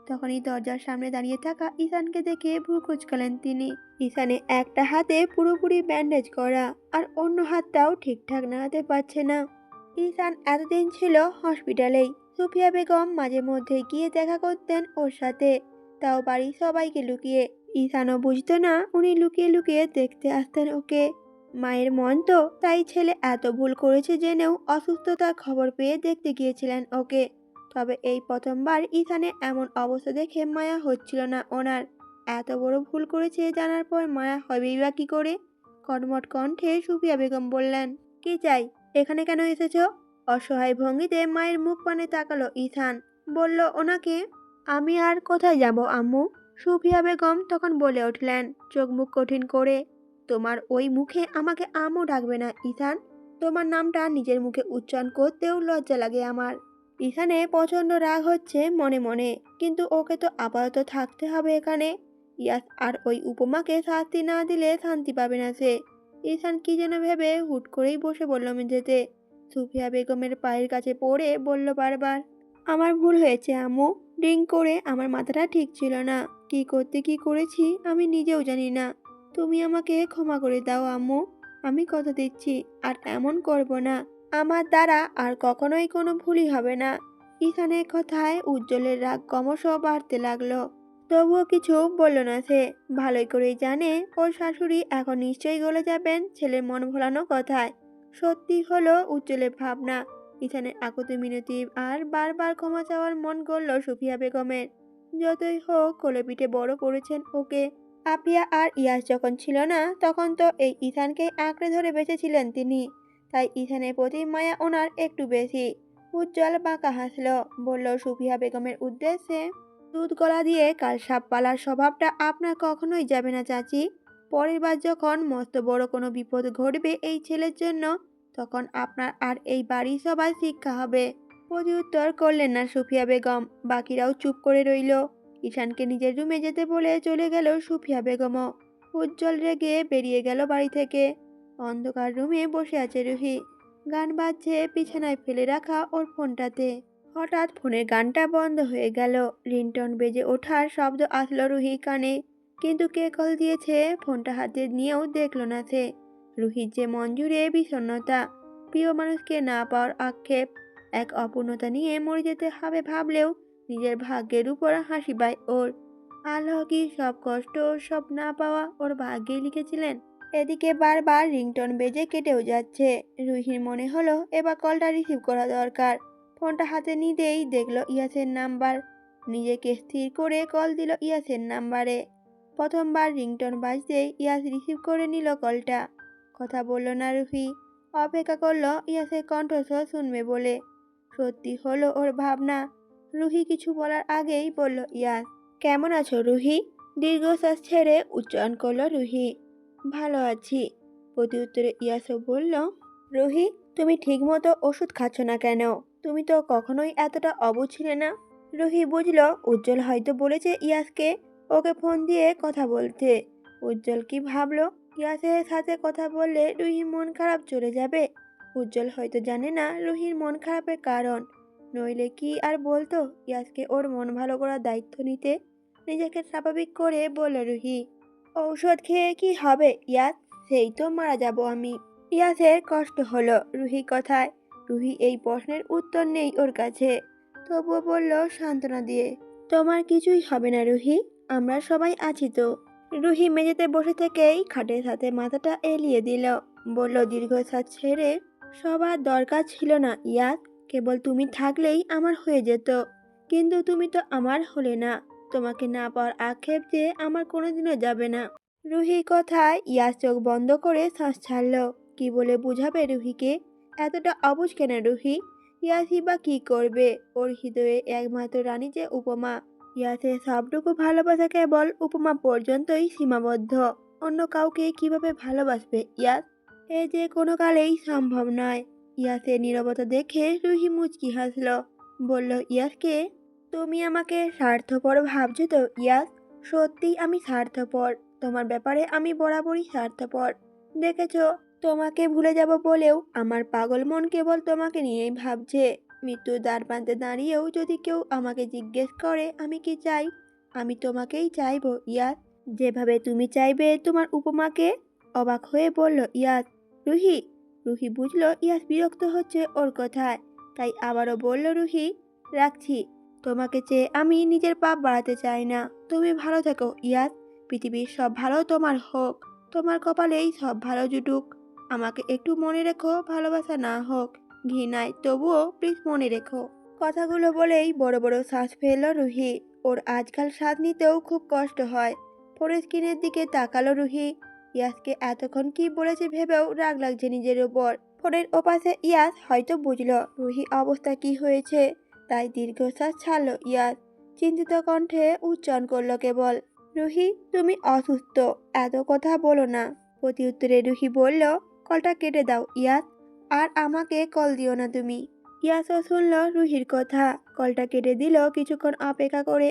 Speaker 1: তখনই দরজার সামনে দাঁড়িয়ে থাকা ঈশানকে দেখে ভ্রু কুঁচকালেন তিনি। ঈশানে একটা হাতে পুরোপুরি ব্যান্ডেজ করা, আর অন্য হাতটাও ঠিকঠাক নাড়াতে পারছে না। ঈশান এতদিন ছিল হসপিটালেই। সুফিয়া বেগম মাঝে মধ্যে গিয়ে দেখা করতেন ওর সাথে, তাও বাড়ির সবাইকে লুকিয়ে। ঈশানও বুঝতো না উনি লুকিয়ে লুকিয়ে দেখতে আসতেন ওকে। মায়ের মন তো, তাই ছেলে এত ভুল করেছে জেনেও অসুস্থতার খবর পেয়ে দেখতে গিয়েছিলেন ওকে। তবে এই প্রথমবার ঈশানে এমন অবস্থা দেখে মায়া হচ্ছিল না ওনার। এত বড় ভুল করেছে জানার পর মায়া হবেই বা কি করে। কর্মঠ কণ্ঠে সুফিয়া বেগম বললেন, কি চাই, এখানে কেন এসেছো? অসহায় ভঙ্গিতে মায়ের মুখ পানে তাকালো ঈশান। বলল ওনাকে, আমি আর কোথায় যাব আম্মু? সুফিয়া বেগম তখন বলে উঠলেন চোখ মুখ কঠিন করে, তোমার ওই মুখে আমাকে আম্মু ডাকবে না ঈশান। তোমার নামটা নিজের মুখে উচ্চারণ করতেও লজ্জা লাগে আমার। ঈশানে প্রচণ্ড রাগ হচ্ছে মনে মনে, কিন্তু ওকে তো আপাতত থাকতে হবে এখানে। ইয়াস আর ওই উপমাকে শাস্তি না দিলে শান্তি পাবে না সে। ঈশান কি যেন ভেবে হুট করেই বসে বলল মেঝেতে। সুফিয়া বেগমের পায়ের কাছে পড়ে বলল বারবার, আমার ভুল হয়েছে আম্মু। ড্রিঙ্ক করে আমার মাথাটা ঠিক ছিল না। কি করতে কি করেছি আমি নিজেও জানি না। তুমি আমাকে ক্ষমা করে দাও আম্মু। আমি কথা দিচ্ছি আর এমন করব না। আমার দ্বারা আর কখনোই কোনো ভুলই হবে না। ঈশানের কথায় উজ্জ্বলের রাগ ক্রমশ বাড়তে লাগলো। তবুও কিছু বলল না সে। ভালোই করেই জানে ওর শাশুড়ি এখন নিশ্চয়ই গলে যাবেন ছেলের মন ভোলানো কথায়। সত্যি হলো উজ্জ্বলের ভাবনা। ঈশানের আকুতি মিনতি আর বারবার ক্ষমা চাওয়ার মন গড়ল সুফিয়া বেগমের। যতই হোক কোলে পিঠে বড় করেছেন ওকে। আপিয়া আর ইয়াস যখন ছিল না তখন তো এই ঈশানকেই আঁকড়ে ধরে বেঁচেছিলেন তিনি। তাই ঈশানের প্রতি মায়া ওনার একটু বেশি। উজ্জ্বল বাঁকা হাসল, বলল সুফিয়া বেগমের উদ্দেশ্যে, দুধ গলা দিয়ে কাল সাপ পালার স্বভাবটা আপনার কখনোই যাবে না চাচি। পরের বার যখন মস্ত বড় কোনো বিপদ ঘটবে এই ছেলের জন্য, তখন আপনার আর এই বাড়ির সবার শিক্ষা হবে। প্রতিউত্তর করলেন না সুফিয়া বেগম। বাকিরাও চুপ করে রইল। ঈশানকে নিজের রুমে যেতে বলে চলে গেল সুফিয়া বেগমও। উজ্জ্বল রেগে বেরিয়ে গেল বাড়ি থেকে। অন্ধকার রুমে বসে আছে রুহি। গান বাজছে বিছানায় ফেলে রাখা ওর ফোনটাতে। হঠাৎ ফোনের গানটা বন্ধ হয়ে গেল। রিংটন বেজে ওঠার শব্দ আসলো রুহির কানে, কিন্তু কে কল দিয়েছে ফোনটা হাতে নিয়েও দেখল না সে। রুহির যে মন জুড়ে বিষণ্ণতা, প্রিয় মানুষকে না পাওয়ার আক্ষেপ, এক অপূর্ণতা নিয়ে মরে যেতে হবে ভাবলেও নিজের ভাগ্যের উপর হাসি পায় ওর। আল্লাহ কি সব কষ্ট, সব না পাওয়া ওর ভাগ্যে লিখেছিলেন? এদিকে বারবার রিংটন বেজে কেটেও যাচ্ছে। রুহির মনে হলো এবার কলটা রিসিভ করা দরকার। ফোনটা হাতে নিতেই দেখলো ইয়াসের নাম্বার। নিজেকে স্থির করে কল দিল ইয়াসের নাম্বারে। প্রথমবার রিংটন বাজতেই ইয়াস রিসিভ করে নিল কলটা। কথা বলল না রুহি। অপেক্ষা করলো ইয়াসের কণ্ঠস্বর শুনবে বলে। সত্যি হলো ওর ভাবনা। রুহি কিছু বলার আগেই বলল ইয়াস, কেমন আছো রুহি? দীর্ঘশ্বাস ছেড়ে উচ্চারণ করলো রুহি। ভালো আছি। প্রতি উত্তরে ইয়াসও বলল, রুহি, তুমি ঠিকমতো ওষুধ খাচ্ছ না কেন? তুমি তো কখনোই এতটা অবুঝ ছিলে না। রুহি বুঝল উজ্জ্বল হয়তো বলেছে ইয়াসকে ওকে ফোন দিয়ে কথা বলতে। উজ্জ্বল কি ভাবলো? ইয়াসের সাথে কথা বললে রুহির মন খারাপ চলে যাবে। উজ্জ্বল হয়তো জানে না রুহির মন খারাপের কারণ, নইলে কি আর বলতো ইয়াসকে ওর মন ভালো করার দায়িত্ব নিতে। নিজেকে স্বাভাবিক করে বলল রুহি। ঔষধ খেয়ে কি হবে ইয়াস? সেই তো মারা যাব আমি। ইয়াসের কষ্ট হলো রুহি কথায়। রুহি এই প্রশ্নের উত্তর নেই ওর কাছে, তবুও বলল সান্ত্বনা দিয়ে, তোমার কিছুই হবে না রুহি, আমরা সবাই আছি তো। রুহি মেঝেতে বসে থেকেই খাটের সাথে মাথাটা এলিয়ে দিল, বলল দীর্ঘশ্বাস ছেড়ে, সবার দরকার ছিল না ইয়াস, কেবল তুমি থাকলেই আমার হয়ে যেত। কিন্তু তুমি তো আমার হলে না। তোমাকে না পাওয়ার আক্ষেপ যে আমার কোনোদিনও যাবে না। রুহির কথায় ইয়াস চোখ বন্ধ করে শ্বাস ছাড়ল। কি বলে বুঝাবে রুহিকে? এতটা অবুঝ কেন রুহি? ইয়াসই বা কি করবে? ওর হৃদয়ে একমাত্র রানী যে উপমা। ইয়াসের সবটুকু ভালোবাসা কেবল উপমা পর্যন্তই সীমাবদ্ধ। অন্য কাউকে কিভাবে ভালোবাসবে ইয়াস? এ যে কোনো কালেই সম্ভব নয়। ইয়াসের নীরবতা দেখে রুহি মুচকি হাসল, বলল ইয়াসকে, তুমি আমাকে স্বার্থপর ভাবছো তো ইয়াস? সত্যি আমি স্বার্থপর। তোমার ব্যাপারে আমি বরাবরই স্বার্থপর। দেখেছো, তোমাকে ভুলে যাব বলেও আমার পাগল মন কেবল তোমাকে নিয়েই ভাবছে। মৃত্যুর দ্বার প্রান্তে দাঁড়িয়েও যদি কেউ আমাকে জিজ্ঞেস করে আমি কি চাই, আমি তোমাকেই চাইবো ইয়াস, যেভাবে তুমি চাইবে তোমার উপমাকে। অবাক হয়ে বলল ইয়াস। রুহি। রুহি বুঝলো ইয়াস বিরক্ত হচ্ছে ওর কথায়, তাই আবারও বলল রুহি, রাখছি। তোমাকে চেয়ে আমি নিজের পাপ বাড়াতে চাই না। তুমি ভালো থেকো ইয়াস। পৃথিবীর সব ভালো তোমার হোক। তোমার কপালেই সব ভালো জুটুক। আমাকে একটু মনে রেখো, ভালোবাসা না হোক ঘৃণায়, তবুও প্লিজ মনে রেখো। কথাগুলো বলেই বড় বড় শ্বাস ফেলল রুহি। ওর আজকাল শ্বাস নিতেও খুব কষ্ট হয়। ফোনের স্ক্রিনের দিকে তাকালো রুহি। ইয়াসকে এতক্ষণ কি বলেছে ভেবেও রাগ লাগছে নিজের ওপর। ফোনের ওপাশে ইয়াস হয়তো বুঝলো রুহি অবস্থা কি হয়েছে, তাই দীর্ঘশ্বাস ছাড়ল ইয়াস। চিন্তিত কণ্ঠে উচ্চারণ করলো কেবল, রুহি তুমি অসুস্থ, এত কথা বলো না। প্রতি উত্তরে রুহি বলল, কলটা কেটে দাও ইয়াস, আর আমাকে কল দিও না তুমি। ইয়াসও শুনল রুহির কথা, কলটা কেটে দিল কিছুক্ষণ অপেক্ষা করে।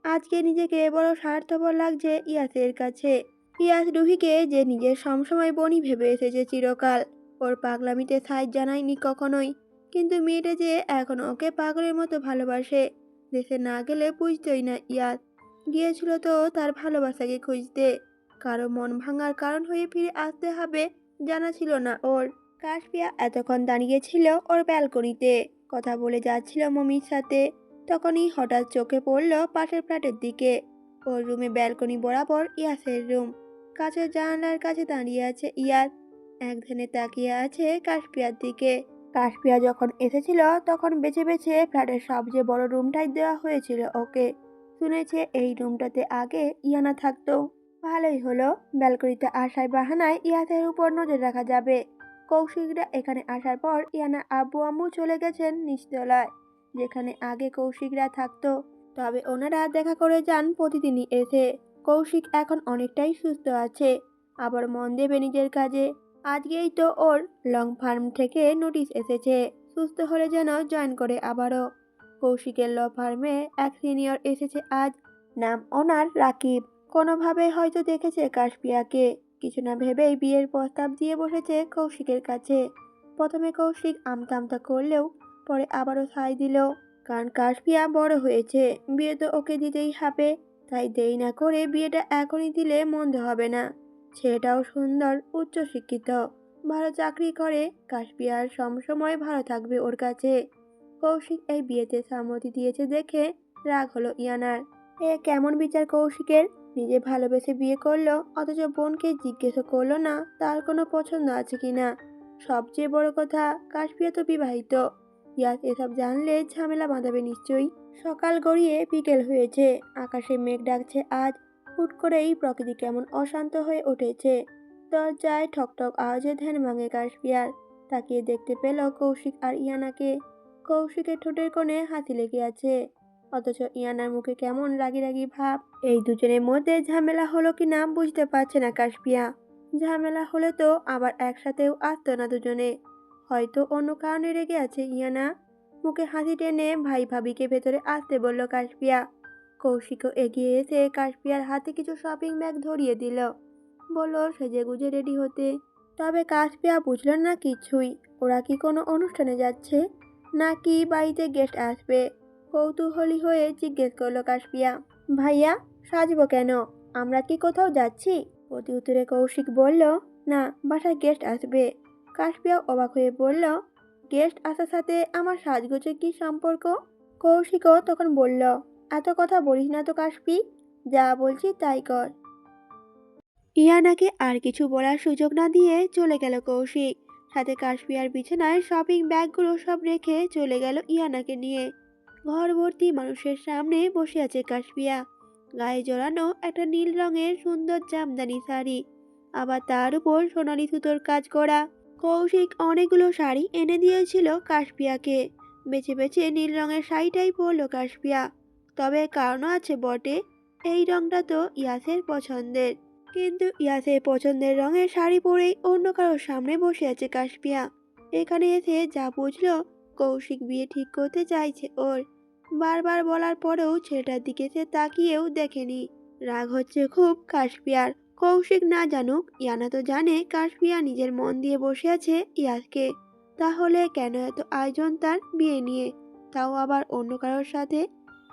Speaker 1: আজকে নিজেকে বড় স্বার্থপর লাগছে ইয়াসের কাছে। ইয়াস রুহিকে যে নিজের সবসময় বনি ভেবে এসেছে চিরকাল। ওর পাগলামিতে সাইজ জানায়নি কখনোই, কিন্তু মেয়েটা যে এখনো ওকে পাগলের মতো ভালোবাসে। দেশে না গেলে বুঝতোই না ইয়াস। গিয়েছিল তো তার ভালোবাসাকে খুঁজতে। কারো মন ভাঙার কারণ হয়ে ফিরে আসতে হবে জানা ছিল না ওর। কাশপিয়া এতক্ষণ দাঁড়িয়েছিল ওর ব্যালকনিতে, কথা বলে যাচ্ছিল মমির সাথে। তখনই হঠাৎ চোখে পড়ল পাশের ফ্ল্যাটের দিকে। ওর রুমে ব্যালকনি বরাবর ইয়াসের রুম। কাছের জানালার কাছে দাঁড়িয়ে আছে ইয়াস, এক ধ্যানে তাকিয়ে আছে কাশপিয়ার দিকে। কাশপিয়া যখন এসেছিল তখন বেছে বেছে ফ্ল্যাটের সবচেয়ে বড় রুমটাই দেওয়া হয়েছিল ওকে। শুনেছে এই রুমটাতে আগে ইয়ানা থাকতো। ভালোই হলো, ব্যালকনিতে আসার বাহানায় ইয়াসের উপর নজর রাখা যাবে। কৌশিকরা এখানে আসার পর ইয়ানার আব্বু আম্মু চলে গেছেন নিচতলায়, যেখানে আগে কৌশিকরা থাকতো। তবে ওনারা দেখা করে যান প্রতিদিনই এসে। কৌশিক এখন অনেকটাই সুস্থ আছে, আবার মন দেবে নিজের কাজে। আজকেই তো ওর লং ফার্ম থেকে নোটিশ এসেছে, সুস্থ হলে যেন জয়েন করে আবারও। কৌশিকের ল ফার্মে এক সিনিয়র এসেছে আজ, নাম ওনার রাকিব। কোনোভাবে হয়তো দেখেছে কাশপিয়াকে, কিছু না ভেবেই বিয়ের প্রস্তাব দিয়ে বসেছে কৌশিকের কাছে। প্রথমে কৌশিক আমতা আমতা করলেও পরে আবারও সায় দিল, কারণ কাশপিয়া বড় হয়েছে, বিয়ে তো ওকে দিতেই হবে। তাই দেরি না করে বিয়েটা এখনই দিলে মন্দ হবে না। ছেলেটাও সুন্দর, উচ্চশিক্ষিত, ভালো চাকরি করে। কাশপিয়ার সবসময় ভালো থাকবে ওর কাছে। কৌশিক এই বিয়েতে সম্মতি দিয়েছে দেখে রাগ হলো ইয়ানার। এ কেমন বিচার কৌশিকের? নিজে ভালোবেসে বিয়ে করলো, অথচ বোনকে জিজ্ঞেসও করলো না তার কোনো পছন্দ আছে কিনা। সবচেয়ে বড় কথা, কাশপিয়া তো বিবাহিত। ইয়াস এসব জানলে ঝামেলা বাঁধাবে নিশ্চয়ই। সকাল গড়িয়ে বিকেল হয়েছে, আকাশে মেঘ ডাকছে আজ। হুট করেই প্রকৃতি কেমন অশান্ত হয়ে উঠেছে। দরজায় ঠকঠক আওয়াজে ধ্যান ভাঙে কাশপিয়ার। তাকিয়ে দেখতে পেল কৌশিক আর ইয়ানাকে। কৌশিকের ঠোঁটের কোণে হাসি লেগে আছে, অথচ ইয়ানার মুখে কেমন রাগি রাগি ভাব। এই দুজনের মধ্যে ঝামেলা হলো কি না বুঝতে পারছে না কাশপিয়া। ঝামেলা হলে তো আবার একসাথেও আসতো না দুজনে। হয়তো অন্য কারণে রেগে আছে ইয়ানা। মুখে হাসি টেনে ভাই ভাবিকে ভেতরে আসতে বলল কাশপিয়া। কৌশিকও এগিয়ে এসে কাশপিয়ার হাতে কিছু শপিং ব্যাগ ধরিয়ে দিল, বলল সেজে গুজে রেডি হতে। তবে কাশপিয়া বুঝল না কিছুই। ওরা কি কোনো অনুষ্ঠানে যাচ্ছে, নাকি বাড়িতে গেস্ট আসবে? কৌতূহলী হয়ে জিজ্ঞেস করলো কাশপিয়া, ভাইয়া সাজবো কেন? আমরা কি কোথাও যাচ্ছি? প্রতি উত্তরে কৌশিক বলল, না, বাসায় গেস্ট আসবে। কাশপিয়াও অবাক হয়ে বলল, গেস্ট আসার সাথে আমার সাজগোজের কি সম্পর্ক? কৌশিকও তখন বলল, এত কথা বলিস না তো কাশপি, যা বলছি তাই কর। ইয়ানাকে আর কিছু বলার সুযোগ না দিয়ে চলে গেল কৌশিক। সাথে কাশপিয়ার বিছানায় শপিং ব্যাগগুলো সব রেখে চলে গেল ইয়ানাকে নিয়ে। ঘর ভর্তি মানুষের সামনে বসে আছে কাশপিয়া। গায়ে জড়ানো একটা নীল রঙের সুন্দর জামদানি শাড়ি, আবার তার উপর সোনালি সুতোর কাজ করা। কৌশিক অনেকগুলো শাড়ি এনে দিয়েছিল কাশপিয়াকে। বেছে বেছে নীল রঙের শাড়িটাই পরলো কাশপিয়া। তবে কারণও আছে বটে, এই রংটা তো ইয়াসের পছন্দের। কিন্তু ইয়াসের পছন্দের রঙের শাড়ি পরেই অন্য কারোর সামনে বসে আছে কাশপিয়া। এখানে এসে যা বুঝলো, কৌশিক বিয়ে ঠিক করতে চাইছে ওর। বারবার বলার পরেও ছেলেটার দিকে সে তাকিয়েও দেখেনি। রাগ হচ্ছে খুব কাশপিয়ার। কৌশিক না জানুক, ইয়ানা তো জানে কাশপিয়া নিজের মন দিয়ে বসে আছে ইয়াসকে। তাহলে কেন এত আয়োজন তার বিয়ে নিয়ে, তাও আবার অন্য কারোর সাথে?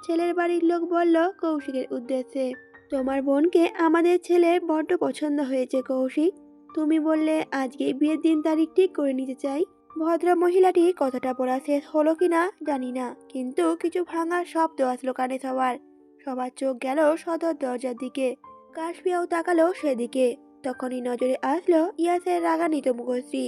Speaker 1: ছেলের বাড়ির লোক বলল কৌশিকের উদ্দেশ্যে, তোমার বোনকে আমাদের ছেলের বড্ড পছন্দ হয়েছে কৌশিক। তুমি বললে আজকে বিয়ের দিন তারিখ ঠিক করে নিতে চাই। ভদ্র মহিলাটি কথাটা বলা শেষ হলো কিনা জানি না, কিন্তু কিছু ভাঙার শব্দ আসলো কানে সবার। সবার চোখ গেল সদর দরজার দিকে। কাশপিয়াও তাকালো সেদিকে। তখনই নজরে আসলো ইয়াসের রাগান্বিত মুখশ্রী।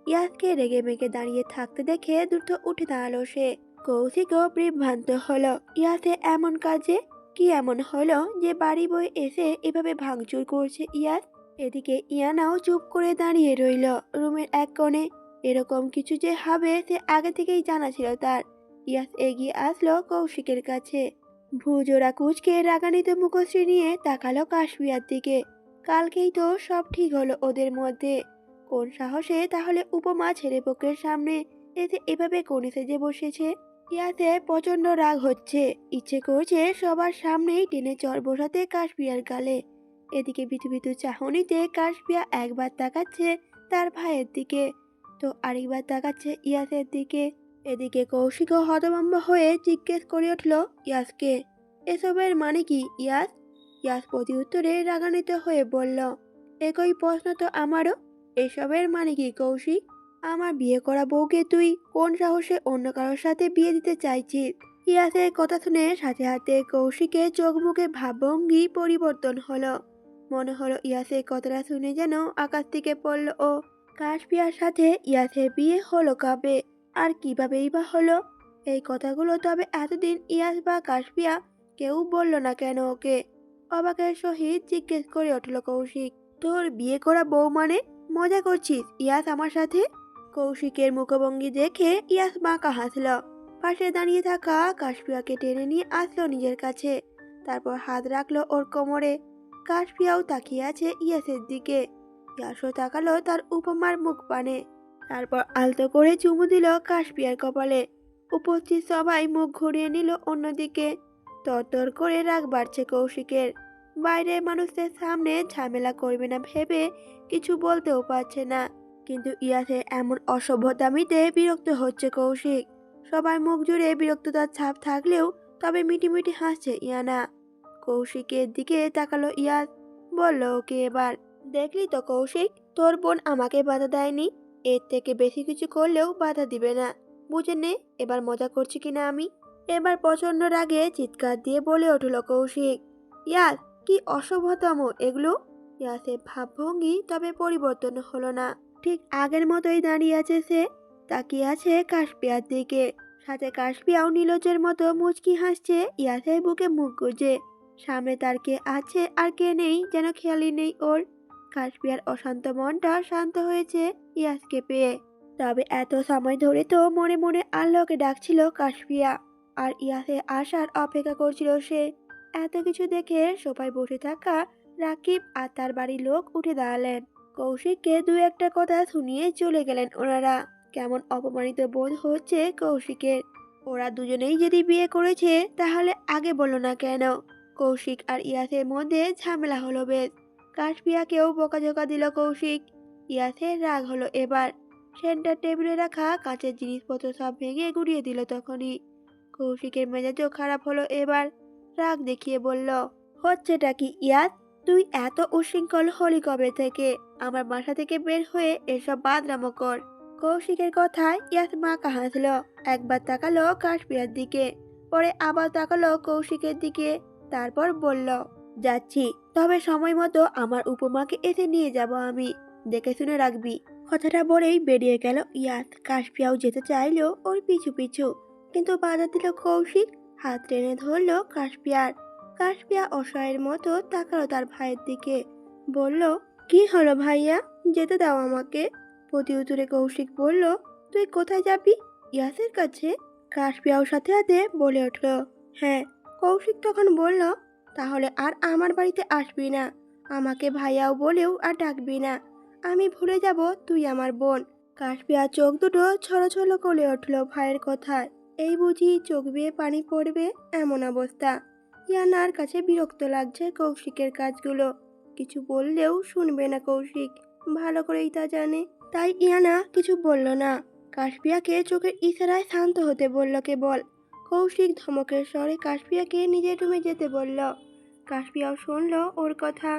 Speaker 1: ইয়াসকে রেগে মেগে দাঁড়িয়ে থাকতে দেখে দ্রুত উঠে দাঁড়ালো সে। কৌশিকও বিভ্রান্ত হলো। ইয়াসে এমন কাজে কি এমন হলো যে বাড়ি বয়ে এসে এভাবে ভাঙচুর করছে ইয়াস? এদিকে ইয়ানাও চুপ করে দাঁড়িয়ে রইল রুমের এক কোণে। এরকম কিছু যে হবে সে আগে থেকেই জানা ছিল তার। ইয়াস এগিয়ে আসলো কৌশিকের কাছে। ভুজোড়া কুচকে রাগান্বিত মুখশ্রী নিয়ে তাকালো কাশপিয়ার দিকে। কালকেই তো সব ঠিক হলো ওদের মধ্যে। কোন সাহসে তাহলে উপমা ছেলেপক্ষের সামনে এসে এভাবে কোণে সেজে বসেছে? ইয়াতে প্রচন্ড রাগ হচ্ছে, ইচ্ছে করছে সবার সামনেই টেনে চড় বসাতে কাশপিয়ার গালে। এদিকে বিতু চাহনিতে কাশপিয়া একবার তাকাচ্ছে তার ভাইয়ের দিকে, তো আরেকবার তাকাচ্ছে ইয়াসের দিকে। এদিকে কৌশিকও হতভম্ব হয়ে জিজ্ঞেস করে উঠল ইয়াসকে, এসবের মানে কি ইয়াস? ইয়াস প্রতি উত্তরে রাগান্বিত হয়ে বলল, একই প্রশ্ন তো আমারও। এসবের মানে কি কৌশিক? আমার বিয়ে করা বউকে তুই কোন সাহসে অন্য কারোর সাথে বিয়ে দিতে চাইছিস? ইয়াসের কথা শুনে সাথে সাথে কৌশিকের চোখ মুখে ভাবভঙ্গি পরিবর্তন হলো। মনে হলো ইয়াসের কথাটা শুনে যেন আকাশ থেকে পড়ল ও। কাশপিয়ার সাথে ইয়াসের বিয়ে হলো কবে, আর কিভাবেই বা হলো? এই কথাগুলো তবে এতদিন ইয়াস বা কাশপিয়া কেউ বলল না কেন ওকে? অবাকের সহিত জিজ্ঞেস করে উঠল কৌশিক, তোর বিয়ে করা বউ মানে? মজা করছিস ইয়াস আমার সাথে? কৌশিকের মুখভঙ্গি দেখে ইয়াস বাঁকা হাসল। পাশে দাঁড়িয়ে থাকা কাশপিয়াকে টেনে নিয়ে আসলো নিজের কাছে। তারপর হাত রাখলো ওর কোমরে। কাশপিয়াও তাকিয়ে আছে ইয়াসের দিকে। ইয়াসও তাকালো তার উপমার মুখ পানে। তারপর আলতো করে চুমু দিল কাশপিয়ার কপালে। উপস্থিত সবাই মুখ ঘুরিয়ে নিল অন্যদিকে। তরতর করে রাগ বাড়ছে কৌশিকের। বাইরের মানুষদের সামনে ঝামেলা করবে না ভেবে কিছু বলতেও পারছে না। কিন্তু ইয়াসের এমন অসভ্যতামিতে বিরক্ত হচ্ছে কৌশিক। সবার মুখ জুড়ে বিরক্ততার ছাপ থাকলেও তবে মিটিমিটি হাসছে ইয়ানা। কৌশিকের দিকে তাকালো ইয়াস, বলল ওকে এবার, দেখলি তো কৌশিক, তোর বোন আমাকে বাধা দেয়নি, এর থেকে বেশি কিছু করলেও বাধা দিবে না। বুঝে নে এবার মজা করছি কিনা আমি। এবার প্রচন্ড রাগে চিৎকার দিয়ে বলে উঠল কৌশিক, ইয়াস কি অসভ্যতম এগুলো! ইয়াসের ভাবভঙ্গি তবে পরিবর্তন হলো না। ঠিক আগের মতোই দাঁড়িয়ে আছে সে, তাকিয়ে আছে কাশপিয়ার দিকে। সাথে কাশপিয়াও নীলজের মতো মুচকি হাসছে ইয়াসের বুকে মুখ গুজে। সামনে তার কে আছে আর কে নেই যেন খেয়ালই নেই ওর। কাশপিয়ার অশান্ত মনটা শান্ত হয়েছে ইয়াসকে পেয়ে। তবে এত সময় ধরে তো মনে মনে আল্লাহকে ডাকছিল কাশপিয়া, আর ইয়াসে আসার অপেক্ষা করছিল সে। এত কিছু দেখে সোফায় বসে থাকা রাকিব আর তার বাড়ির লোক উঠে দাঁড়ালেন। কৌশিককে দু একটা কথা শুনিয়ে চলে গেলেন ওনারা। কেমন অপমানিত বোধ হচ্ছে কৌশিকের। ওরা দুজনেই যদি বিয়ে করেছে তাহলে আগে বললো না কেন? কৌশিক আর ইয়াসের মধ্যে ঝামেলা হলো বেশ। কাশপিয়াকেও বকাঝকা দিল কৌশিক। ইয়াসের রাগ হলো এবার। সেন্টার টেবিলে রাখা কাঁচের জিনিসপত্র সব ভেঙে গুড়িয়ে দিল তখনই। কৌশিকের মেজাজও খারাপ হলো এবার। রাগ দেখিয়ে বলল, হচ্ছেটা কি ইয়াদ? তুই এত উশৃঙ্খল হলি কবে থেকে? আমার বাসা থেকে বের হয়ে এসব বাদরামো কর। কৌশিকের কথায় ইয়াদ মাকা হাসল। একবার তাকালো কাশপিয়ার দিকে, পরে আবার তাকালো কৌশিকের দিকে, তারপর বলল, যাচ্ছি, তবে সময় মতো আমার উপমাকে এতে নিয়ে যাব আমি। দেখে শুনে রাখবি। কথাটা বলেই বেরিয়ে গেল ইয়াদ। কাশপিয়াও যেতে চাইলো ওর পিছু পিছু, কিন্তু বাধা দিল কৌশিক। হাত টেনে ধরলো কাশপিয়ার। কাশপিয়া অসহায়ের মতো তাকালো তার ভাইয়ের দিকে, বলল, কি হলো ভাইয়া, যেতে দাও আমাকে। প্রতি উত্তরে কৌশিক বলল, তুই কোথায় যাবি? ইয়াসের কাছে। কাশপিয়াও সাথে সাথে বলে উঠল, হ্যাঁ। কৌশিক তখন বলল, তাহলে আর আমার বাড়িতে আসবি না, আমাকে ভাইয়াও বলেও আর ডাকবি না। আমি ভুলে যাব তুই আমার বোন। কাশপিয়া চোখ দুটো ছলছল করে উঠল ভাইয়ের কথায়। এই বুঝি চোখ বেয়ে পানি পড়বে এমন অবস্থা। ইয়ানার কাছে বিরক্ত লাগছে কৌশিকের কাজগুলো। কিছু বললেও শুনবে না কৌশিক, ভালো করেই তা জানে। তাই ইয়ানা কিছু বলল না। কাশপিয়াকে চোখের ইশারায় শান্ত হতে বলল কেবল। কৌশিক ধমকের স্বরে কাশপিয়াকে নিজের রুমে যেতে বলল। কাশপিয়াও শুনল ওর কথা।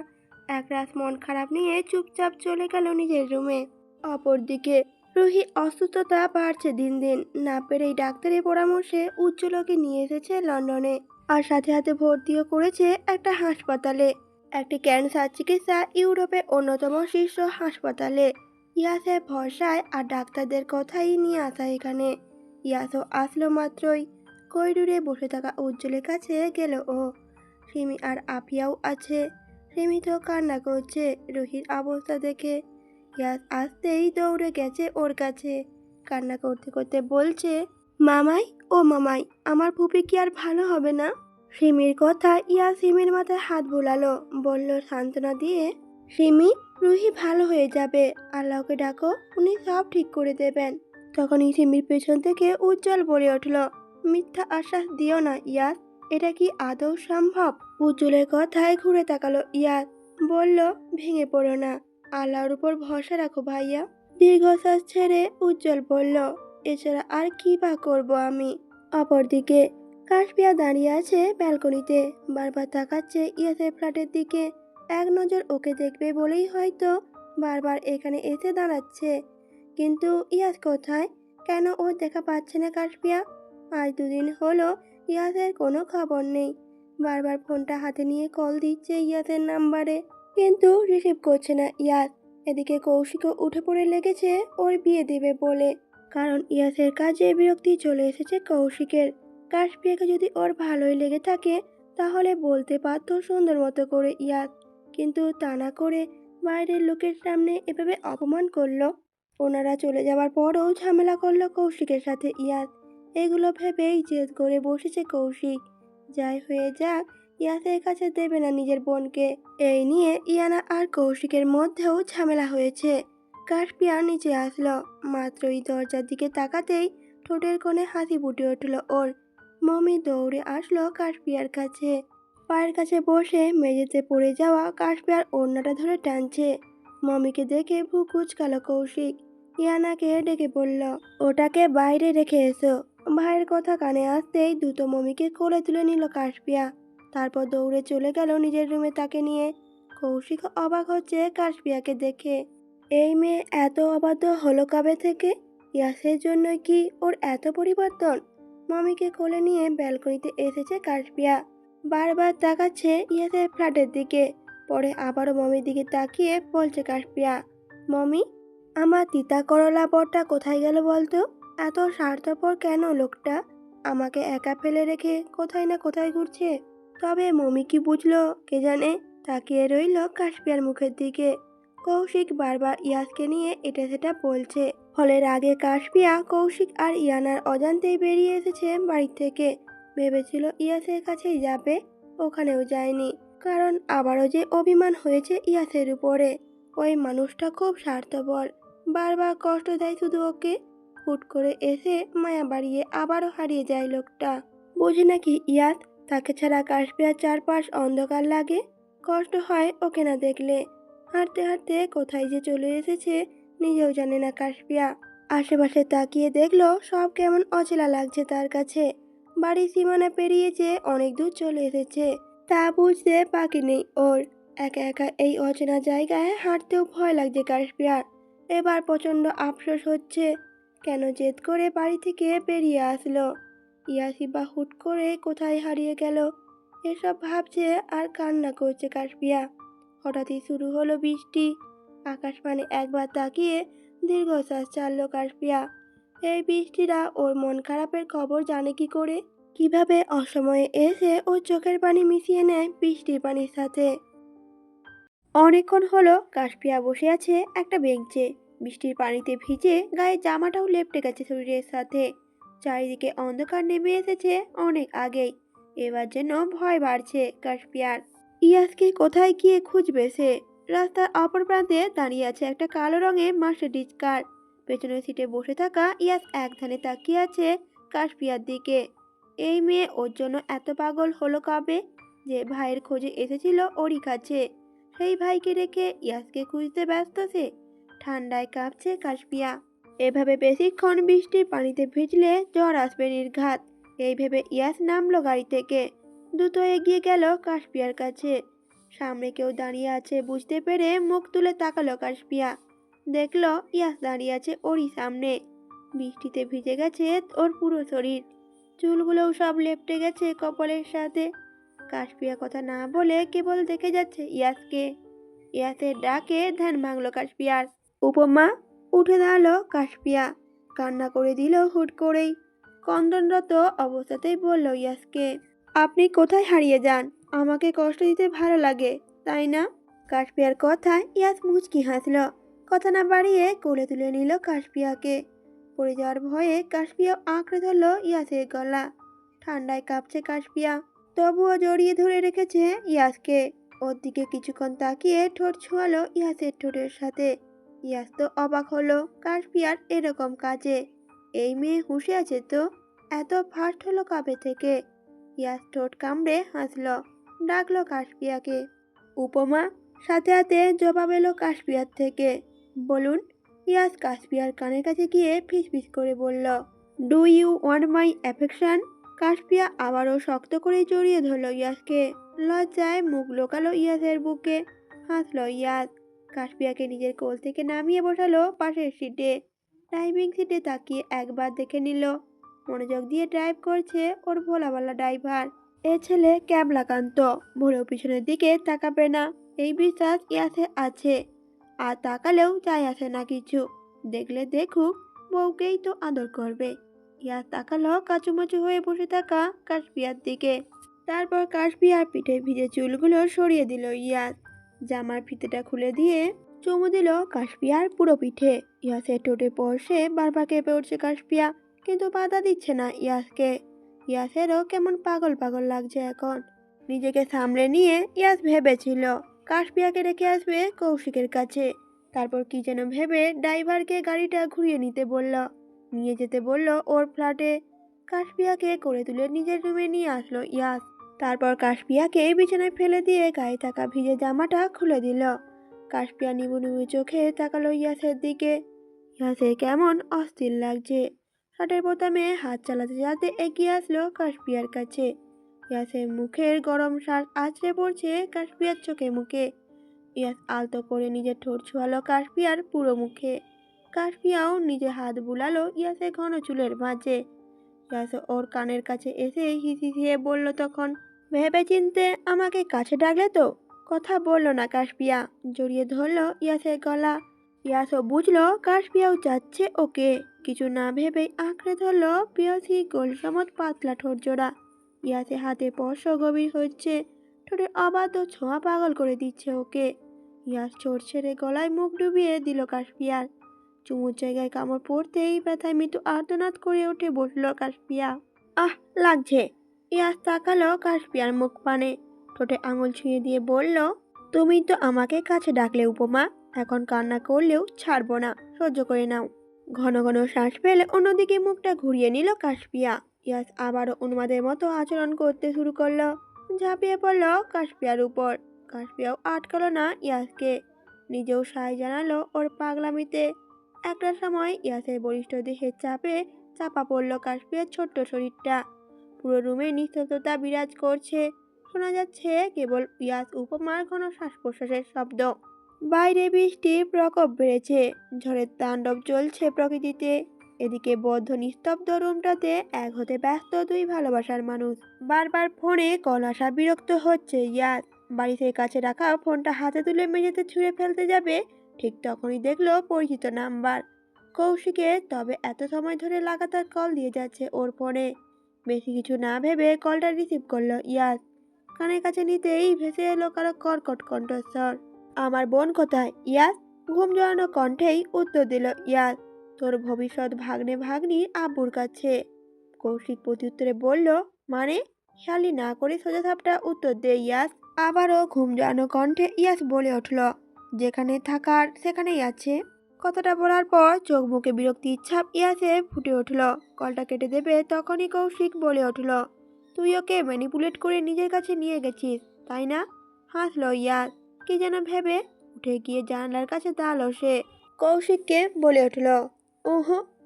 Speaker 1: একরাত মন খারাপ নিয়ে চুপচাপ চলে গেল নিজের রুমে। অপরদিকে রুহির অসুস্থতা বাড়ছে দিন দিন। না পেরেই ডাক্তারের পরামর্শে উজ্জ্বলকে নিয়ে এসেছে লন্ডনে, আর সাথে সাথে ভর্তিও করেছে একটা হাসপাতালে। একটি ক্যান্সার চিকিৎসা ইউরোপের অন্যতম শীর্ষ হাসপাতালে। ইয়াসের ভরসায় আর ডাক্তারদের কথাই নিয়ে আসা এখানে। ইয়াসও আসলো মাত্রই করিডোরে বসে থাকা উজ্জ্বলের কাছে গেল ও। সিমি আর আপিয়াও আছে। সিমি তো কান্না করছে রুহির অবস্থা দেখে। ইয়াস আসতেই দৌড়ে গেছে ওর কাছে, কান্না করতে করতে বলছে, মামাই, ও মামাই, আমার ফুপি কি আর ভালো হবে না? সিমির কথা ইয়া সিমির মাথায় হাত বোলালো, বলল সান্ত্বনা দিয়ে, সিমি, রুহি ভালো হয়ে যাবে, আল্লাহকে ডাকো, উনি সব ঠিক করে দেবেন। তখনই সিমির পেছন থেকে উজ্জ্বল বলে উঠল, মিথ্যা আশ্বাস দিও না ইয়াস, এটা কি আদৌ সম্ভব? উজ্জ্বলের কথায় ঘুরে তাকালো ইয়াস, বলল, ভেঙে পড়ো না, আল্লাহর উপর ভরসা রাখো ভাইয়া। দীর্ঘশ্বাস ছেড়ে উজ্জ্বল বলল, এছাড়া আর কি বা করবো আমি। অপরদিকে কাশপিয়া দাঁড়িয়ে আছে ব্যালকনিতে, বারবার তাকাচ্ছে ইয়াসের ফ্ল্যাটের দিকে। এক নজর ওকে দেখবে বলেই হয়তো বারবার এখানে এসে দাঁড়াচ্ছে। কিন্তু ইয়াস কোথায়? কেন ওর দেখা পাচ্ছে না কাশপিয়া? আজ দুদিন হলো ইয়াসের কোনো খবর নেই। বারবার ফোনটা হাতে নিয়ে কল দিচ্ছে ইয়াসের নাম্বারে, কিন্তু রিসিভ করছে না ইয়াস। এদিকে কৌশিকও উঠে পড়ে লেগেছে ওর বিয়ে দেবে বলে, কারণ ইয়াসের কাজে বিরক্তি চলে এসেছে কৌশিকের। কাশপিয়াকে যদি ওর ভালোই লেগে থাকে তাহলে বলতে পারতো সুন্দর মতো করে ইয়াস, কিন্তু তা না করে বাইরের লোকের সামনে এভাবে অপমান করলো। ওনারা চলে যাওয়ার পরও ঝামেলা করলো কৌশিকের সাথে ইয়াস। এগুলো ভেবেই জেদ করে বসেছে কৌশিক। যাই হয়ে যাক, ইয়াসের কাছে দেবে না নিজের বোনকে। এই নিয়ে ইয়ানা আর কৌশিকের মধ্যেও ঝামেলা হয়েছে। কাশপিয়া নিচে আসলো, মাত্রই দরজার দিকে তাকাতেই ঠোঁটের কোণে হাসি ফুটে উঠল ওর। মমি দৌড়ে আসলো কাশপিয়ার কাছে, পায়ের কাছে বসে মেঝেতে পড়ে যাওয়া কাশপিয়ার ওড়নাটা ধরে টানছে। মমিকে দেখে ভ্রু কুঁচকালো কৌশিক। ইয়ানাকে ডেকে বলল, ওটাকে বাইরে রেখে এসো। ভাইয়ের কথা কানে আসতেই দ্রুত মমিকে কোলে তুলে নিল কাশপিয়া। তারপর দৌড়ে চলে গেল নিজের রুমে তাকে নিয়ে। কৌশিক অবাক হচ্ছে কাশপিয়াকে দেখে। এই মেয়ে এত অবাধ্য হলো কবে থেকে? ইয়াসের জন্যই কি ওর এত পরিবর্তন? মমিকে কোলে নিয়ে ব্যালকনিতে এসেছে কাশপিয়া। বারবার তাকাচ্ছে ইয়াসের ফ্ল্যাটের দিকে, পরে আবারও মমির দিকে তাকিয়ে বলছে কাশপিয়া, মমি, আমার তিতা করলা বরটা কোথায় গেল বলতো? এত স্বার্থপর কেন লোকটা? আমাকে একা ফেলে রেখে কোথায় না কোথায় ঘুরছে। তবে মমি কি বুঝলো কে জানে। তাকিয়ে রইল কাশপিয়ার মুখের দিকে। কৌশিক বারবার ইয়াসকে নিয়ে এটা সেটা বলছে। ফলের আগে কাশপিয়া কৌশিক আর ইয়ানার অজান্তেই বেরিয়ে এসেছে বাড়ি থেকে। ভেবেছিল ইয়াসের কাছেই যাবে, ওখানেও যায়নি, কারণ আবারও যে অভিমান হয়েছে ইয়াসের উপরে। ওই মানুষটা খুব স্বার্থপর, বারবার কষ্ট দেয় শুধু ওকে। হুট করে এসে মায়া বাড়িয়ে আবারও হারিয়ে যায় লোকটা। বুঝি নাকি ইয়াস তাকে ছাড়া কাশপিয়ার চারপাশ অন্ধকার লাগে? কষ্ট হয় ওকে না দেখলে। হাঁটতে হাঁটতে কোথায় যে চলে এসেছে নিজেও জানে না কাশপিয়া। আশেপাশে তাকিয়ে দেখলো সব কেমন অচেনা লাগছে তার কাছে। বাড়ির সীমানা পেরিয়ে যে অনেক দূর চলে এসেছে। তা বুঝতে বাকি নেই ওর। একা একা এই অচেনা জায়গায় হাঁটতেও ভয় লাগছে কাশপিয়ার। এবার প্রচণ্ড আফসোস হচ্ছে, কেন জেদ করে বাড়ি থেকে বেরিয়ে আসলো। ইয়াসি বা হুট করে কোথায় হারিয়ে গেল, এসব ভাবছে আর কান্না করছে কাশপিয়া। হঠাৎই শুরু হলো বৃষ্টি। আকাশপানে একবার তাকিয়ে দীর্ঘশ্বাস ছাড়ল কাশপিয়া। এই বৃষ্টিরা ওর মন খারাপের খবর জানে কি করে? কিভাবে অসময়ে এসে ওর চোখের পানি মিশিয়ে নেয় বৃষ্টির পানির সাথে। অনেকক্ষণ হলো কাশপিয়া বসে আছে একটা বেঞ্চে। বৃষ্টির পানিতে ভিজে গায়ে জামাটাও লেপ্টে গেছে শরীরের সাথে। চারিদিকে অন্ধকার নেমে এসেছে অনেক আগেই। এবার যেন ভয় বাড়ছে কাশপিয়ার। ইয়াসকে কোথায় গিয়ে খুঁজবে সে? রাস্তার অপর প্রান্তে দাঁড়িয়ে আছে একটা কালো রঙের মার্সিডিজ কার। পেছনের সিটে বসে থাকা ইয়াস এক ধ্যানে তাকিয়ে আছে কাশপিয়ার দিকে। এই মেয়ে ওর জন্য এত পাগল হলো কবে? যে ভাইয়ের খোঁজে এসেছিল ওরই কাছে, সেই ভাইকে রেখে ইয়াসকে খুঁজতে ব্যস্ত সে। ঠান্ডায় কাঁপছে কাশপিয়া। এভাবে বেশিক্ষণ বৃষ্টির পানিতে ভিজলে জ্বর আসবে নির্ঘাত। এই ভেবে ইয়াস নামলো গাড়ি থেকে। দ্রুত এগিয়ে গেল কাশপিয়ার কাছে। সামনে কেউ দাঁড়িয়ে আছে বুঝতে পেরে মুখ তুলে তাকালো কাশপিয়া। দেখলো ইয়াস দাঁড়িয়ে আছে ওরই সামনে। বৃষ্টিতে ভিজে গেছে ওর পুরো শরীর, চুলগুলোও সব লেপ্টে গেছে কপালের সাথে। কাশপিয়া কথা না বলে কেবল দেখে যাচ্ছে ইয়াসকে। ইয়াসের ডাকে ধ্যান ভাঙলো কাশপিয়ার। উপমা! উঠে দাঁড়ালো কাশপিয়া। কান্না করে দিল হুট করেই। ক্রন্দনরত অবস্থাতেই বলল ইয়াসকে, আপনি কোথায় হারিয়ে যান? আমাকে কষ্ট দিতে ভালো লাগে, তাই না? কাশপিয়ার কথায় ইয়াস মুচকি হাসল। কথা না বাড়িয়ে কোলে তুলে নিল কাশপিয়াকে। পড়ে যাওয়ার ভয়ে কাশপিয়া আঁকড়ে ধরল ইয়াসের গলা। ঠান্ডায় কাঁপছে কাশপিয়া, তবুও জড়িয়ে ধরে রেখেছে ইয়াসকে। ওর দিকে কিছুক্ষণ তাকিয়ে ঠোঁট ছোঁয়ালো ইয়াসের ঠোঁটের সাথে। ইয়াস তো অবাক হলো কাশপিয়ার এরকম কাজে। এই মেয়ে হুঁশে আছে তো, এত ফাস্ট হলো কবে থেকে? ইয়াস ঠোঁট কামড়ে হাসল, ডাকলো কাশপিয়াকে। উপমা! সাথে সাথে জবাব এলো কাশপিয়ার থেকে। বলুন। ইয়াস কাশপিয়ার কানের কাছে গিয়ে ফিসফিস করে বলল, do you want my affection? Kashpia আবারও শক্ত করে জড়িয়ে ধরল ইয়াসকে। লজ্জায় মুখ লোকালো ইয়াসের বুকে। হাসল ইয়াস। কাশপিয়াকে নিজের কোল থেকে নামিয়ে বসালো পাশের সিটে। ড্রাইভিং সিটে তাকিয়ে একবার দেখে নিল। মনোযোগ দিয়ে ড্রাইভ করছে ওর ভোলাওয়ালা ড্রাইভার। এ ছেলে ক্যাবলাকান্ত, ভুলেও পিছনের দিকে তাকাবে না, এই বিশ্বাস ইয়াসে আছে। আর তাকালেও যায় আসে না কিছু। দেখলে দেখুক, বউকেই তো আদর করবে। ইয়াস তাকালো কাচুমাচু হয়ে বসে থাকা কাশপিয়ার দিকে। তারপর কাশপিয়ার পিঠে ভিজে চুলগুলো সরিয়ে দিল ইয়াস। জামার ফিতেটা খুলে দিয়ে চুমু দিল কাশপিয়ার পুরো পিঠে। ইয়াসের ঠোঁটে পড়ছে বারবার কেঁপে উঠছে কাশপিয়া, কিন্তু বাধা দিচ্ছে না ইয়াসকে। ইয়াসেরও কেমন পাগল পাগল লাগছে এখন। নিজেকে সামলে নিয়ে ইয়াস ভেবেছিল কাশপিয়াকে রেখে আসবে কৌশিকের কাছে। তারপর কি যেন ভেবে ড্রাইভারকে গাড়িটা ঘুরিয়ে নিয়ে যেতে বলল ওর ফ্ল্যাটে। কাশপিয়াকে করে তুলে নিজের রুমে নিয়ে আসলো ইয়াস। তারপর কাশপিয়াকে বিছানায় ফেলে দিয়ে গায়ে থাকা ভিজে জামাটা খুলে দিল। কাশপিয়া নিবু নিবু চোখে তাকালো ইয়াসের দিকে। ইয়াসের কেমন অস্থির লাগছে। শার্টের বোতামে হাত চালাতে চালাতে এগিয়ে আসলো কাশপিয়ার কাছে। ইয়াসের মুখের গরম শ্বাস আছড়ে পড়ছে কাশপিয়ার চোখে মুখে। ইয়াস আলতো করে নিজের ঠোঁট ছোঁয়ালো কাশপিয়ার পুরো মুখে। কাশপিয়াও নিজে হাত বুলালো ইয়াসের ঘন চুলের মাঝে। ইয়াস ওর কানের কাছে এসে হিসিয়ে বলল তখন, ভেবে চিনতে আমাকে কাছে ডাকলে তো? কথা বলল না কাশপিয়া, জড়িয়ে ধরল ইয়াসের গলা। ইয়াসও বুঝলো কাশপিয়াও যাচ্ছে ওকে। কিছু না ভেবেই আঁকড়ে ধরল পিয়সি গোল সমত পাতলা ঠোঁট জোড়া। ইয়াসে হাতে স্পর্শ গভীর হচ্ছে, ঠোঁটে অবাধ্য ছোঁয়া পাগল করে দিচ্ছে ওকে। ইয়াস ছোট ছেড়ে গলায় মুখ ডুবিয়ে দিল কাশপিয়ার। চুমুর জায়গায় কামড় পড়তেই ব্যথায় মৃত্যু আর্তনাদ করে উঠে বসল কাশপিয়া। আহ, লাগছে। ইয়াস তাকালো কাশপিয়ার মুখ পানে, ঠোঁটে আঙুল ছুঁয়ে দিয়ে বলল, তুমি তো আমাকে কাছে ডাকলে উপমা, এখন কান্না করলেও ছাড়বো না, সহ্য করে নাও। ঘন ঘন শ্বাস ফেলে অন্যদিকে মুখটা ঘুরিয়ে নিল কাশপিয়া। ইয়াস আবারও উন্মাদের মতো আচরণ করতে শুরু করলো। ঝাঁপিয়ে পড়ল কাশপিয়ার উপর। কাশপিয়াও আটকালো না ইয়াসকে, নিজেও সায় জানালো ওর পাগলামিতে। একটা সময় ইয়াসের বলিষ্ঠ দেহের চাপে চাপা পড়ল কাশপিয়ার ছোট্ট শরীরটা। পুরো রুমে নিস্তব্ধতা বিরাজ করছে। শোনা যাচ্ছে কেবল ইয়াস উপমার ঘন শ্বাস প্রশ্বাসের শব্দ। বাইরে বৃষ্টির প্রকোপ বেড়েছে, ঝড়ের তাণ্ডব চলছে প্রকৃতিতে। এদিকে বদ্ধ নিস্তব্ধ রুমটাতে এক হতে ব্যস্ত দুই ভালোবাসার মানুষ। বারবার ফোনে কল আসা বিরক্ত হচ্ছে ইয়াস। বাড়িতে কাছে রাখা ফোনটা হাতে তুলে মেঝেতে ছুঁড়ে ফেলতে যাবে, ঠিক তখনই দেখলো পরিচিত নাম্বার কৌশিকের। তবে এত সময় ধরে লাগাতার কল দিয়ে যাচ্ছে ওর ফোনে। বেশি কিছু না ভেবে কলটা রিসিভ করলো ইয়াস। কানের কাছে নিতেই ভেসে এলো কারো কর্কট কণ্ঠস্বর। আমার বোন কোথায় ইয়াস? ঘুম জড়ানো কণ্ঠেই উত্তর দিল ইয়াস। তোর ভবিষ্যৎ ভাগ্নে ভাগ্নির আব্বুর কাছে। কৌশিক প্রত্যুত্তরে বলল, মানে? খেয়ালি না করে সোজা সাপটা উত্তর দে ইয়াস। আবারও ঘুম জড়ানো কণ্ঠে ইয়াস বলে উঠল, যেখানে থাকার সেখানেই আছে। কথাটা বলার পর চোখ মুখে বিরক্তির ছাপ ইয়াসে ফুটে উঠল। কলটা কেটে দেবে তখনই কৌশিক বলে উঠল, তুই ওকে ম্যানিপুলেট করে নিজের কাছে নিয়ে গেছিস, তাই না? হাসল ইয়াস। কি যেন ভেবে উঠে গিয়ে জানালার কাছে দাঁড়ালো সে। কৌশিককে বলে উঠল,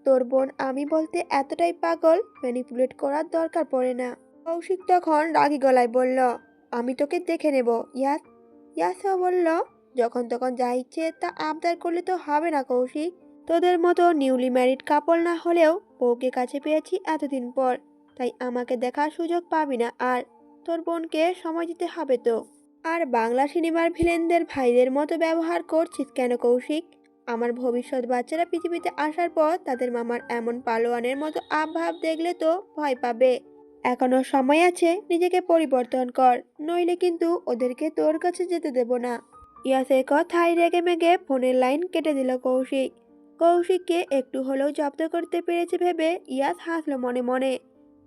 Speaker 1: তোর বোন আমি বলতে এতটাই পাগল, ম্যানিপুলেট করার দরকার পড়ে না। কৌশিক তখন রাগী গলায় বলল, আমি তোকে দেখে নেব ইয়াস। ইয়াসও বলল, যখন তখন যা ইচ্ছে তা আবদার করলে তো হবে না কৌশিক। তোদের মতো নিউলি ম্যারিড কাপল না হলেও বউকে কাছে পেয়েছি এতদিন পর, তাই আমাকে দেখার সুযোগ পাবি না আর। তোর বোনকে সময় দিতে হবে তো। আর বাংলা সিনেমার ভিলেনদের ভাইদের মতো ব্যবহার করছিস কেন কৌশিক? আমার ভবিষ্যৎ বাচ্চারা পৃথিবীতে আসার পর তাদের মামার এমন পালোয়ানের মতো আবভাব দেখলে তো ভয় পাবে। এখনো সময় আছে, নিজেকে পরিবর্তন কর, নইলে কিন্তু ওদেরকে তোর কাছে যেতে দেব না। ইয়াসের কথায় রেগে মেগে ফোনের লাইন কেটে দিল কৌশিক। কৌশিককে একটু হলেও জব্দ করতে পেরেছে ভেবে ইয়াস হাসলো মনে মনে।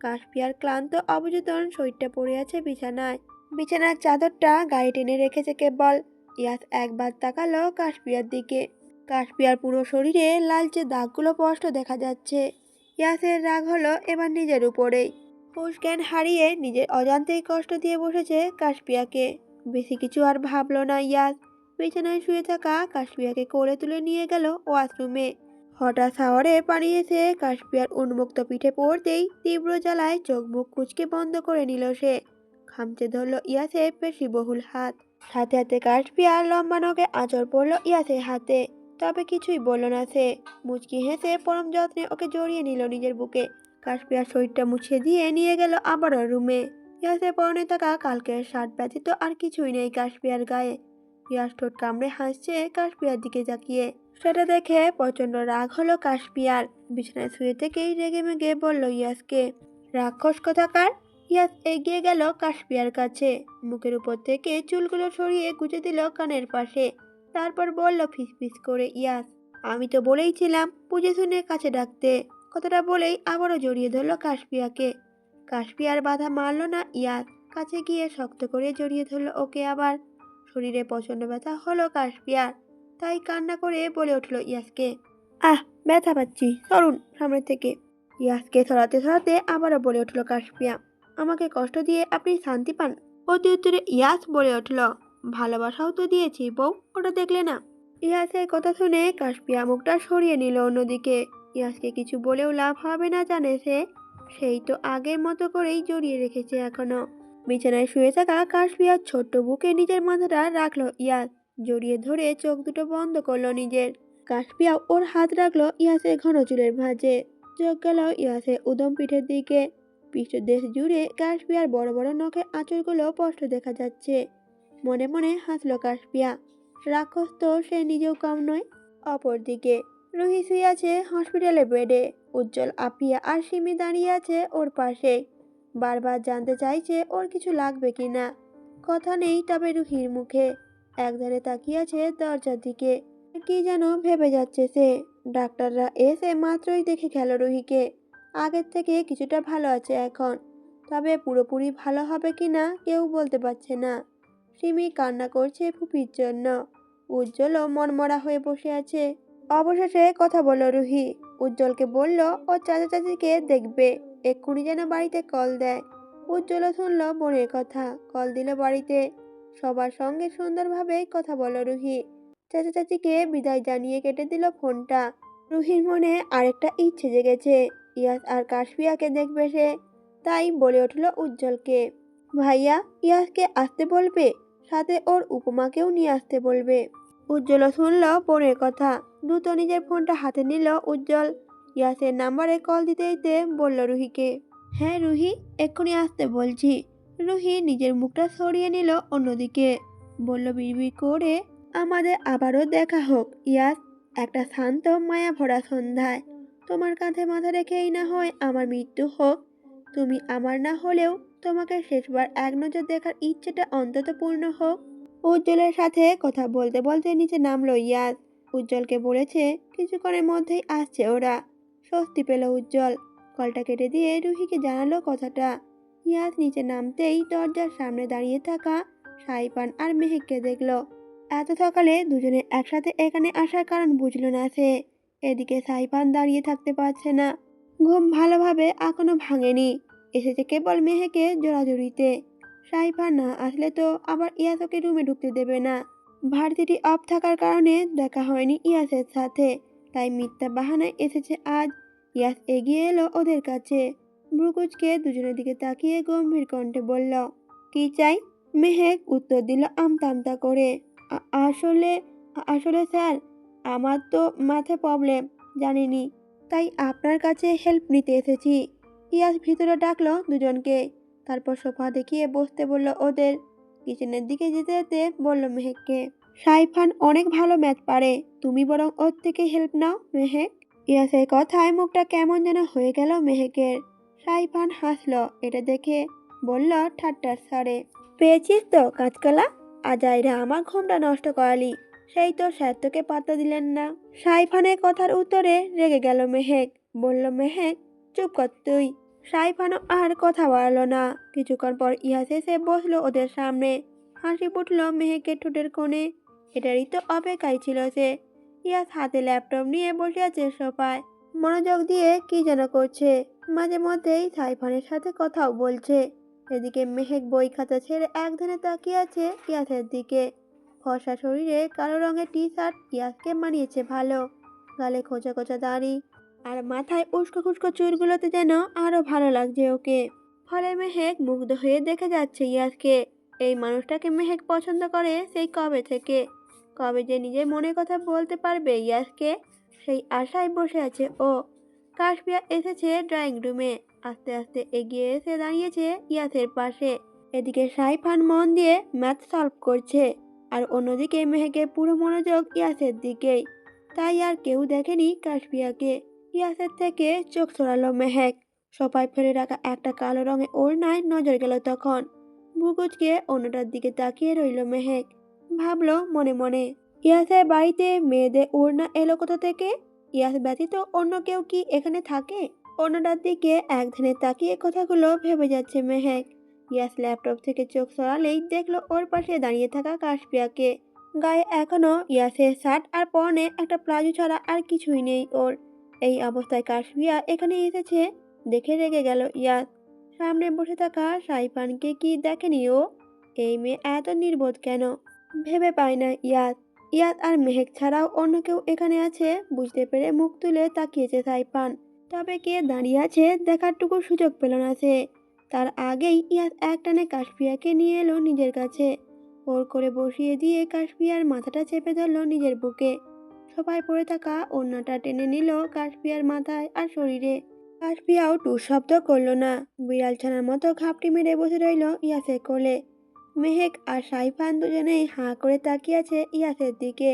Speaker 1: কাশপিয়ার ক্লান্ত অবচেতন শরীরটা পড়ে আছে বিছানায়। বিছানার চাদরটা গায়ে টেনে রেখেছে কেবল। ইয়াস একবার তাকালো কাশপিয়ার দিকে। কাশপিয়ার পুরো শরীরে লালচে দাগগুলো স্পষ্ট দেখা যাচ্ছে। ইয়াসের রাগ হলো এবার নিজের উপরেই। হুঁশ জ্ঞান হারিয়ে নিজের অজান্তেই কষ্ট দিয়ে বসেছে কাশপিয়াকে। বেশি কিছু আর ভাবলো না ইয়াস। বিছানায় শুয়ে থাকা কাশপিয়াকে কোলে তুলে নিয়ে গেল ওয়াশরুমে। হঠাৎ শাওয়ারে পানি এসে কাশপিয়ার উন্মুক্ত পিঠে পড়তেই তীব্র জ্বালায় চোখ মুখ কুঁচকে বন্ধ করে নিল সে। খামচে ধরল ইয়াসের পেশিবহুল হাত। সাথে হাতে কাশপিয়ার লম্বা নখে আঁচড় পড়ল ইয়াসের হাতে। তবে কিছুই বলল না সে। মুচকি হেসে পরম যত্নে ওকে জড়িয়ে নিল নিজের বুকে। কাশপিয়ার শরীরটা মুছে দিয়ে নিয়ে গেল আবারও রুমে। ইয়াসের পরনে থাকা কালকের শার্ট ব্যতীত আর কিছুই নেই কাশপিয়ার গায়ে। ইয়াস ঠোঁট কামড়ে হাসছে কাশপিয়ার দিকে তাকিয়ে। সেটা দেখে প্রচন্ড রাগ হলো কাশপিয়ার। বিছানায় শুয়ে থেকেই রেগে মেগে বলল ইয়াসকে, রাক্ষস কোথাকার। ইয়াস এগিয়ে গেল কাশপিয়ার কাছে। মুখের উপর থেকে চুলগুলো সরিয়ে গুজে দিল কানের পাশে। তারপর বলল ফিসফিস করে, ইয়াস, আমি তো বলেইছিলাম বুঝে শুনে কাছে ডাকতে। কথাটা বলেই আবারও জড়িয়ে ধরল কাশপিয়াকে। কাশপিয়ার বাধা মারল না ইয়াস। কাছে গিয়ে শক্ত করে জড়িয়ে ধরল ওকে আবার। শরীরে প্রচন্ড ব্যথা হলো কাশপিয়ার। তাই কান্না করে বলে উঠল ইয়াসকে, ব্যথা পাচ্ছি, সরুন সামনে থেকে। ইয়াসকে সরাতে সরাতে আবারও বলে উঠল কাশপিয়া, আমাকে কষ্ট দিয়ে আপনি শান্তি পান? অতি উত্তরে ইয়াস বলে উঠল, ভালোবাসাও তো দিয়েছি বউ, ওটা দেখলে না? ইয়াসের কথা শুনে কাশপিয়া মুখটা সরিয়ে নিল অন্যদিকে। ইয়াসকে কিছু বলেও লাভ হবে না জানে সে। সেই তো আগের মতো করেই জড়িয়ে রেখেছে এখনো। বিছানায় শুয়ে থাকা কাশপিয়ার ছোট্ট বুকে নিজের মাথাটা রাখলো ইয়াস। জড়িয়ে ধরে চোখ দুটো বন্ধ করলো নিজের। কাশপিয়া ওর হাত রাখলো ইয়াসের ঘন চুলের ভাঁজে। চোখ গেল ইয়াসের উদম পিঠের দিকে। পৃষ্ঠদেশ জুড়ে কাশপিয়ার বড় বড় নখের আঁচড়গুলো স্পষ্ট দেখা যাচ্ছে। মনে মনে হাসলো কাশপিয়া। রাক্ষস তো সে নিজেও কম নয়। অপরদিকে রুহি শুয়ে আছে হসপিটালের বেডে। উজ্জ্বল, আপিয়া আর সিমি দাঁড়িয়ে আছে ওর পাশে। বারবার জানতে চাইছে ওর কিছু লাগবে কিনা। কথা নেই তবে রুহির মুখে। একধারে তাকিয়ে আছে দরজার দিকে। কি যেন ভেবে যাচ্ছে সে। ডাক্তাররা এসে মাত্রই দেখে গেল রুহিকে। আগের থেকে কিছুটা ভালো আছে এখন, তবে পুরোপুরি ভালো হবে কিনা কেউ বলতে পারছে না। সিমি কান্না করছে ফুপির জন্য। উজ্জ্বলও মনমরা হয়ে বসে আছে। অবশেষে কথা বলল রুহি। উজ্জ্বলকে বলল ও চাচা চাচিকে দেখবে, এক্ষুনি যেন বাড়িতে কল দেয়। উজ্জ্বলও শুনল বোনের কথা, কল দিল বাড়িতে। সবার সঙ্গে সুন্দরভাবে কথা বলল রুহি। চাচা চাচিকে বিদায় জানিয়ে কেটে দিল ফোনটা। রুহির মনে আরেকটা ইচ্ছে জেগেছে, ইয়াস আর কাশপিয়াকে দেখবে সে। তাই বলে উঠল উজ্জ্বলকে, ভাইয়া, ইয়াসকে আসতে বলবে, সাথে ওর উপমাকেও নিয়ে আসতে বলবে। উজ্জ্বলও শুনল বোনের কথা, দ্রুত নিজের ফোনটা হাতে নিল উজ্জ্বল। ইয়াসের নাম্বারে কল দিতে দিতে বলল রুহিকে, হ্যাঁ রুহি, এক্ষুনি আসতে বলছি। রুহি নিজের মুখটা সরিয়ে নিল অন্যদিকে, বলল বিড়বিড় করে, আমাদের আবারও দেখা হোক ইয়াস, একটা শান্ত মায়া ভরা সন্ধ্যায়। তোমার কাঁধে মাথা রেখেই না হয় আমার মৃত্যু হোক। তুমি আমার না হলেও তোমাকে শেষবার এক নজর দেখার ইচ্ছেটা অন্তত পূর্ণ হোক। উজ্জ্বলের সাথে কথা বলতে বলতে নিচে নামলো ইয়াস। উজ্জ্বলকে বলেছে কিছুক্ষণের মধ্যেই আসছে ওরা। স্বস্তি পেল উজ্জ্বল। কলটা কেটে দিয়ে রুহিকে জানালো কথাটা। ইয়াস নিচে নামতেই দরজার সামনে দাঁড়িয়ে থাকা সাইফান আর মেহেককে দেখলো। এত সকালে দুজনে একসাথে এখানে আসার কারণ বুঝলো না সে। এদিকে সাইফান দাঁড়িয়ে থাকতে পারছে না, ঘুম ভালোভাবে এখনো ভাঙেনি, এসেছে কেবল মেহেকে জোড়াজুড়িতে। সাইফান না আসলে তো আবার ইয়াস ওকে রুমে ঢুকতে দেবে না। ভার্সিটি অফ থাকার কারণে দেখা হয়নি ইয়াসের সাথে, তাই মিথ্যা বাহানায় এসেছে আজ। ইয়াস এগিয়ে এলো ওদের কাছে, ভ্রুকুচকে দুজনের দিকে তাকিয়ে গম্ভীর কণ্ঠে বলল, কি চাই? মেহেক উত্তর দিল আমতা আমতা করে, আসলে আসলে স্যার, আমার তো মাথায় প্রবলেম, জানিনি, তাই আপনার কাছে হেল্প নিতে এসেছি। ইয়াস ভিতরে ডাকলো দুজনকে, তারপর সোফা দেখিয়ে বসতে বলল ওদের। কিচেনের দিকে যেতে যেতে বলল মেহেককে, সাইফান অনেক ভালো ম্যাথ পারে, তুমি বরং ওর থেকে হেল্প নাও মেহেক। ইয়াসের কথায় মুখটা কেমন যেন হয়ে গেল মেহেকের। সাইফান হাসলো এটা দেখে, বলল ঠাট্টার স্বরে, পেয়েছিস তো কাঁচকলা, আজাইরা আমার ঘুমটা নষ্ট করালি, সেই তো স্যার তোকে পাত্তা দিলেন না। সাইফানের কথার উত্তরে রেগে গেল মেহেক, বলল, মেহেক চুপ কর তুই। সাইফানও আর কথা বাড়ালো না। কিছুক্ষণ পর ইয়াস এসে বসলো ওদের সামনে। হাসি ফুটল মেহেকের ঠোঁটের কোণে, এটারই তো অপেক্ষায় ছিল সে। ইয়াস হাতে ল্যাপটপ নিয়ে বসে আছে সোফায়, মনোযোগ দিয়ে কি যেন করছে, মাঝে মধ্যেই সাইফানের সাথে কথাও বলছে। এদিকে মেহেক বই খাতা ছেড়ে একধানে তাকিয়ে আছে ইয়াসের দিকে। ফর্সা শরীরে কালো রঙের টি শার্ট ইয়াসকে মানিয়েছে ভালো, গালে খোঁচা খোঁচা দাড়ি, আর মাথায় উস্কো খুস্কো চুলগুলোতে যেন আরো ভালো লাগছে ওকে। ফলে মেহেক মুগ্ধ হয়ে দেখে যাচ্ছে ইয়াসকে। এই মানুষটাকে মেহেক পছন্দ করে সেই কবে থেকে। কবে যে নিজের মনের কথা বলতে পারবে ইয়াসকে, সেই আশায় বসে আছে ও। কাশপিয়া এসেছে ড্রয়িং রুমে, আস্তে আস্তে এগিয়ে এসে দাঁড়িয়েছে ইয়াসের পাশে। এদিকে সাইফান মন দিয়ে ম্যাথ সলভ করছে, আর অন্যদিকে মেহেকের পুরো মনোযোগ ইয়াসের দিকেই। তাই আর কেউ দেখেনি কাশপিয়াকে। ইয়াসের থেকে চোখ সরালো মেহেক। সোফায় ফেলে রাখা একটা কালো রঙের ওড়নায় নজর গেল তখন। মুকুজকে অন্যটার দিকে তাকিয়ে রইল মেহেক। ভাবলো মনে মনে, ইয়াসের বাড়িতে মেয়েদের ওড়না এলো কোথা থেকে? ইয়াস ব্যতীত অন্য কেউ কি এখানে থাকে? অন্যটার দিকে একধানে তাকিয়ে কথাগুলো ভেবে যাচ্ছে মেহেক। ইয়াস ল্যাপটপ থেকে চোখ সরালেই দেখলো ওর পাশে দাঁড়িয়ে থাকা কাশপিয়াকে। গায়ে এখনো ইয়াসের শার্ট আর পরনে একটা প্লাজো ছাড়া আর কিছুই নেই ওর। এই অবস্থায় কাশপিয়া এখানে এসেছে দেখে রেগে গেল ইয়াস। সামনে বসে থাকা সাইফানকে কি দেখেনি ও? এই মেয়ে এত নির্বোধ কেন? ভেবে পায় না ইয়াস। ইয়াস আর মেহেক ছাড়াও অন্য কেউ এখানে আছে বুঝতে পেরে মুখ তুলে তাকিয়েছে সাইফান। তবে কে দাঁড়িয়ে আছে দেখারটুকু সুযোগ পেল না সে। তার আগেই ইয়াস একটানে কাশপিয়াকে নিয়ে এলো নিজের কাছে। ওর করে বসিয়ে দিয়ে কাশপিয়ার মাথাটা চেপে ধরল নিজের বুকে। সবাই পড়ে থাকা ওড়নাটা টেনে নিল কাশপিয়ার মাথায় আর শরীরে। কাশপিয়াও টুস শব্দ করলো না, বিড়াল ছানার মতো ঘাপটি মেরে বসে রইল ইয়াসের কোলে। মেহেক আর সাইফান দুজনেই হাঁ করে তাকিয়ে আছে ইয়াসের দিকে।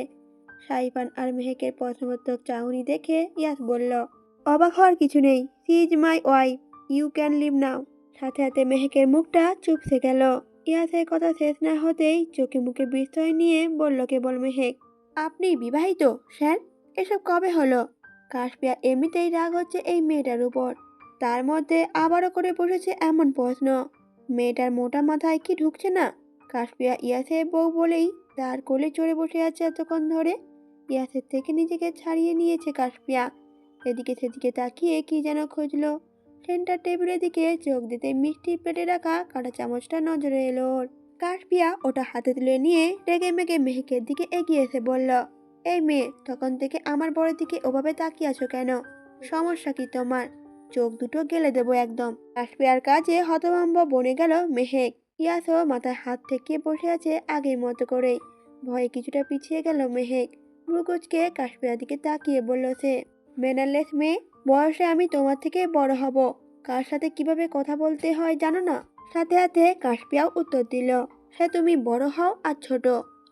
Speaker 1: সাইফান আর মেহেকের প্রশ্নবোধক চাহনি দেখে ইয়াস বলল, অবাক হওয়ার কিছু নেই, she is my wife, you can leave now. সাথে সাথে মেহেকের মুখটা চুপসে গেল। ইয়াসের কথা শেষ না হতেই চোখে মুখে বিস্ময় নিয়ে বলল কেবল মেহেক, আপনি বিবাহিত স্যার? এসব কবে হলো? কাশপিয়া এমনিতেই রাগ হচ্ছে এই মেয়েটার উপর, তার মধ্যে আবারও করে বসেছে এমন প্রশ্ন। মেয়েটার মোটা মাথায় কি ঢুকছে না? কাশপিয়া ইয়াসের বউ বলেই তার কোলে চড়ে বসে আছে এতক্ষণ ধরে। ইয়াসের থেকে নিজেকে ছাড়িয়ে নিয়েছে কাশপিয়া। এদিকে সেদিকে তাকিয়ে কি যেন খুঁজলো। সেন্টার টেবিলের দিকে চোখ দিতে মিষ্টি পেটে রাখা কাঁটা চামচটা নজরে এলো ওর। কাশপিয়া ওটা হাতে তুলে নিয়ে রেগে মেগে মেহেকের দিকে এগিয়ে এসে বলল, এই মেয়ে, তখন থেকে আমার বড়ের দিকে ওভাবে তাকিয়ে আছো কেন? সমস্যা কি তোমার? চোখ দুটো গেলে দেবো একদম। কাশপিয়ার কাজে হতভম্ব বনে গেল মেহেক। ইয়াসও মাথায় হাত ঠেকিয়ে বসে আছে আগের মতো করেই। ভয়ে কিছুটা পিছিয়ে গেল মেহেক। ভ্রুকুচকে কাশপিয়ার দিকে তাকিয়ে বলল সে, ম্যানারলেস মেয়ে, বয়সে আমি তোমার থেকে বড় হব, কার সাথে কিভাবে কথা বলতে হয় জানো না? সাথে সাথে কাশপিয়াও উত্তর দিল, সে তুমি বড় হও আর ছোট,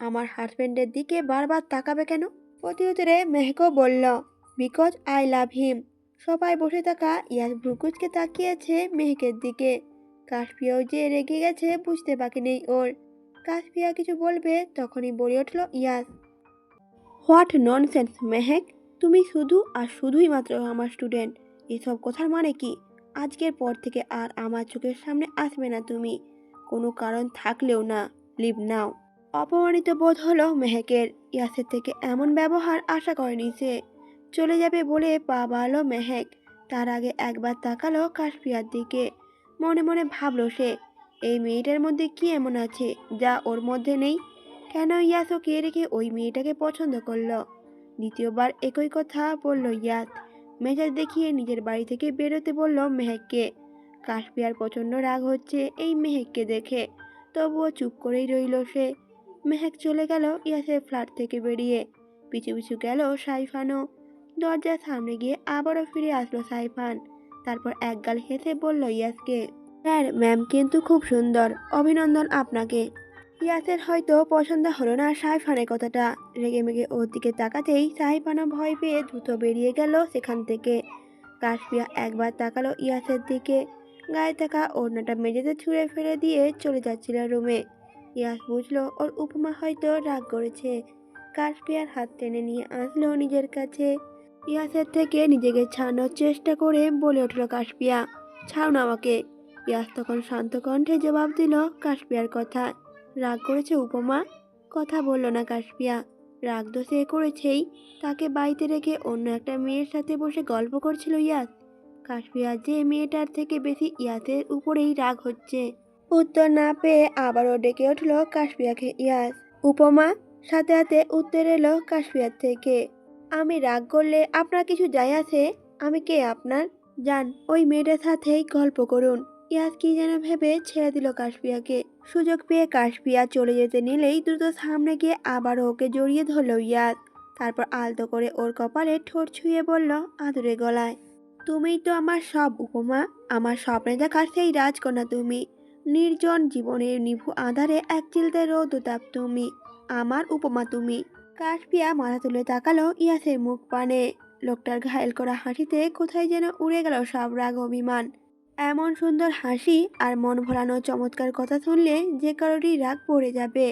Speaker 1: আমার হাজবেন্ডের দিকে বারবার তাকাবে কেন? প্রতি উত্তরে মেহেকও বলল, বিকজ আই লাভ হিম। সবাই বসে থাকা ইয়াস ভ্রুকুচকে তাকিয়েছে মেহেকের দিকে। কাশপিয়াও যে রেগে গেছে বুঝতে বাকি নেই ওর। কাশপিয়া কিছু বলবে তখনই বলে উঠল ইয়াস, হোয়াট ননসেন্স মেহেক, তুমি শুধু আর শুধুই মাত্র আমার স্টুডেন্ট। এসব কথার মানে কি? আজকের পর থেকে আর আমার চোখের সামনে আসবে না তুমি, কোনো কারণ থাকলেও না। লিভ নাও। অপমানিত বোধ হলো মেহেকের। ইয়াসের থেকে এমন ব্যবহার আশা করেনি সে। চলে যাবে বলে পা বাড়ালো মেহেক। তার আগে একবার তাকালো কাশপিয়ার দিকে। মনে মনে ভাবলো সে, এই মেয়েটার মধ্যে কি এমন আছে যা ওর মধ্যে নেই? কেন ইয়াস ওকে রেখে ওই মেয়েটাকে পছন্দ করলো? দ্বিতীয়বার একই কথা বলল ইয়াস। মেজাজ দেখিয়ে নিজের বাড়ি থেকে বেরোতে বলল মেহেককে। কাশপিয়ার প্রচণ্ড রাগ হচ্ছে এই মেহেককে দেখে, তবুও চুপ করেই রইল সে। মেহেক চলে গেল ইয়াসের ফ্ল্যাট থেকে বেরিয়ে। পিছু পিছু গেল সাইফানও। দরজার সামনে গিয়ে আবারও ফিরে আসলো সাইফান। তারপর একগাল হেসে বলল ইয়াসকে, স্যার ম্যাম কিন্তু খুব সুন্দর, অভিনন্দন আপনাকে। ইয়াসের হয়তো পছন্দ হলো না সাইফানের কথাটা। রেগে মেগে ওর দিকে তাকাতেই সাইফানও ভয় পেয়ে দ্রুত বেরিয়ে গেল সেখান থেকে। কাশপিয়া একবার তাকালো ইয়াসের দিকে। গায়ে থাকা ওড়নাটা মেঝেতে ছুঁড়ে ফেলে দিয়ে চলে যাচ্ছিল রুমে। ইয়াস বুঝলো ওর উপমা হয়তো রাগ করেছে। কাশপিয়ার হাত টেনে নিয়ে আসলো নিজের কাছে। ইয়াসের থেকে নিজেকে ছাড়ানোর চেষ্টা করে বলে উঠল কাশপিয়া, ছাড়ুন আমাকে। ইয়াস তখন শান্ত কণ্ঠে জবাব দিল কাশপিয়ার কথা, রাগ করেছে উপমা? কথা বলল না কাশপিয়া। রাগ তো সে করেছেই, তাকে বাড়িতে রেখে অন্য একটা মেয়ের সাথে বসে গল্প করছিল ইয়াস। কাশপিয়া যে মেয়েটার থেকে বেশি ইয়াসের উপরেই রাগ হচ্ছে। উত্তর না পেয়ে আবারও ডেকে উঠল কাশপিয়াকে ইয়াস। উপমা? সাথে সাথে উত্তর এলো কাশপিয়ার থেকে, আমি রাগ করলে আপনার কিছু যায় আসে? আমি কে আপনার? যান ওই মেয়েটার সাথেই গল্প করুন। ইয়াস কি যেন ভেবে ছেড়ে দিল কাশপিয়াকে। সুযোগ পেয়ে কাশপিয়া চলে যেতে নিলেই দ্রুত সামনে গিয়ে আবারও ওকে জড়িয়ে ধরল ইয়াস। তারপর আলতো করে ওর কপালে ঠোঁট ছুঁয়ে বলল আদুরে গলায়, তুমিই তো আমার সব উপমা, আমার স্বপ্নে দেখা সেই রাজকন্যা তুমি। নির্জন জীবনের নিভু আধারে এক চিলতে রৌদ্রতাপ তুমি, আমার উপমা তুমি। কাশপিয়া মাথা তুলে তাকালো ইয়াসের মুখ পানে। লোকটার ঘায়েল করা হাসিতে কোথায় যেন উড়ে গেল সব রাগ অভিমান। এমন সুন্দর হাসি আর মন ভোলানো চমৎকার কথা শুনলে যে কারোরই রাগ পড়ে যাবে।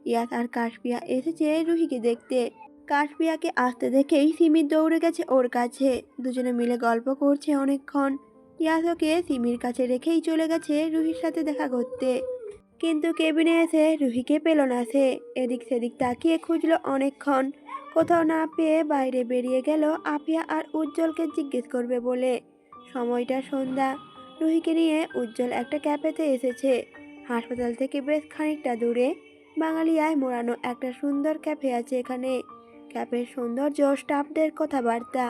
Speaker 1: ইয়াস আর কাশপিয়া এসেছে রুহিকে দেখতে। কাশপিয়াকে আসতে দেখেই সিমি দৌড়ে গেছে ওর কাছে। দুজনে মিলে গল্প করছে অনেকক্ষণ। ইয়াস ওকে সিমির কাছে রেখেই চলে গেছে রুহির সাথে দেখা করতে। কিন্তু কেবিনে এসে রুহিকে পেল না সে। এদিক সেদিক তাকিয়ে খুঁজলো অনেকক্ষণ। কোথাও না পেয়ে বাইরে বেরিয়ে গেল আফিয়া আর উজ্জ্বলকে জিজ্ঞেস করবে বলে। সময়টা সন্ধ্যা। রুহিকে নিয়ে উজ্জ্বল একটা ক্যাফেতে এসেছে। হাসপাতাল থেকে বেশ খানিকটা দূরে বাঙালিয়ায় মোড়ানো একটা সুন্দর ক্যাফে আছে এখানে। ক্যাফের সৌন্দর্য, স্টাফদের কথাবার্তা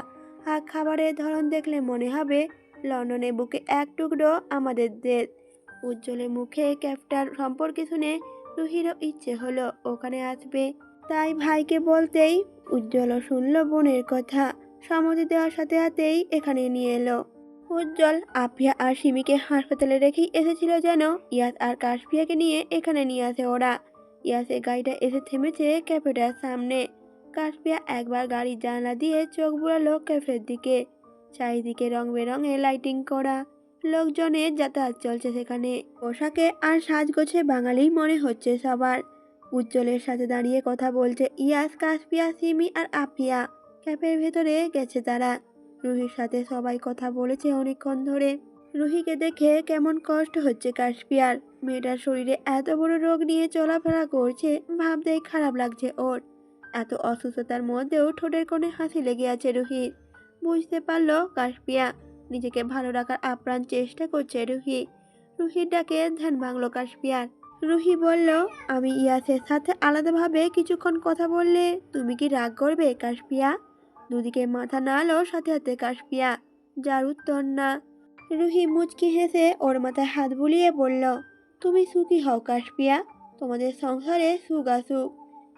Speaker 1: আর খাবারের ধরন দেখলে মনে হবে লন্ডনের বুকে এক টুকরো আমাদের দেশ। উজ্জ্বলের মুখে ক্যাফটার সম্পর্কে শুনে রুহিরও ইচ্ছে হলো ওখানে আসবে। তাই ভাইকে বলতেই উজ্জ্বলও শুনল বোনের কথা। সম্মতি দেওয়ার সাথে সাথেই এখানে নিয়ে এলো। উজ্জ্বল আফিয়া আর সিমিকে হাসপাতালে রেখেই এসেছিল যেন ইয়াস আর কাশপিয়াকে নিয়ে এখানে নিয়ে আসে ওরা। ইয়াসের গাড়িটা এসে থেমেছে ক্যাফেটার সামনে। কাশপিয়া একবার গাড়ির জানলা দিয়ে চোখ বুলালো ক্যাফের দিকে। চারিদিকে রং বেরঙে লাইটিং করা, লোকজনের যাতায়াত চলছে সেখানে। পোশাকে আর সাজগোছে বাঙালি মনে হচ্ছে সবার। উজ্জ্বলের সাথে দাঁড়িয়ে কথা বলছে ইয়াস, কাশপিয়া, সিমি আর আফিয়া। ক্যাফের ভেতরে গেছে তারা। রুহির সাথে সবাই কথা বলেছে অনেকক্ষণ ধরে। রুহিকে দেখে কেমন কষ্ট হচ্ছে কাশপিয়ার। মেয়েটার শরীরে এত বড় রোগ নিয়ে চলাফেরা করছে, ভাবতেই খারাপ লাগছে ওর। এত অসুস্থতার মধ্যেও ঠোঁটের কোণে হাসি লেগে আছে রুহির। বুঝতে পারলো কাশপিয়া। নিজেকে ভালো রাখার আপ্রাণ চেষ্টা করছে রুহি। রুহির ডাকে ধ্যান ভাঙল কাশপিয়ার। রুহি বলল, আমি ইয়াসের সাথে আলাদাভাবে কিছুক্ষণ কথা বললে তুমি কি রাগ করবে কাশপিয়া? দুদিকে মাথা নাড়ল সাথে সাথে কাশপিয়া, যার উত্তর না। রুহি মুচকি হেসে ওর মাথায় হাত বুলিয়ে বলল, তুমি সুখী হও কাশপিয়া, তোমাদের সংসারে সুখ আসুক,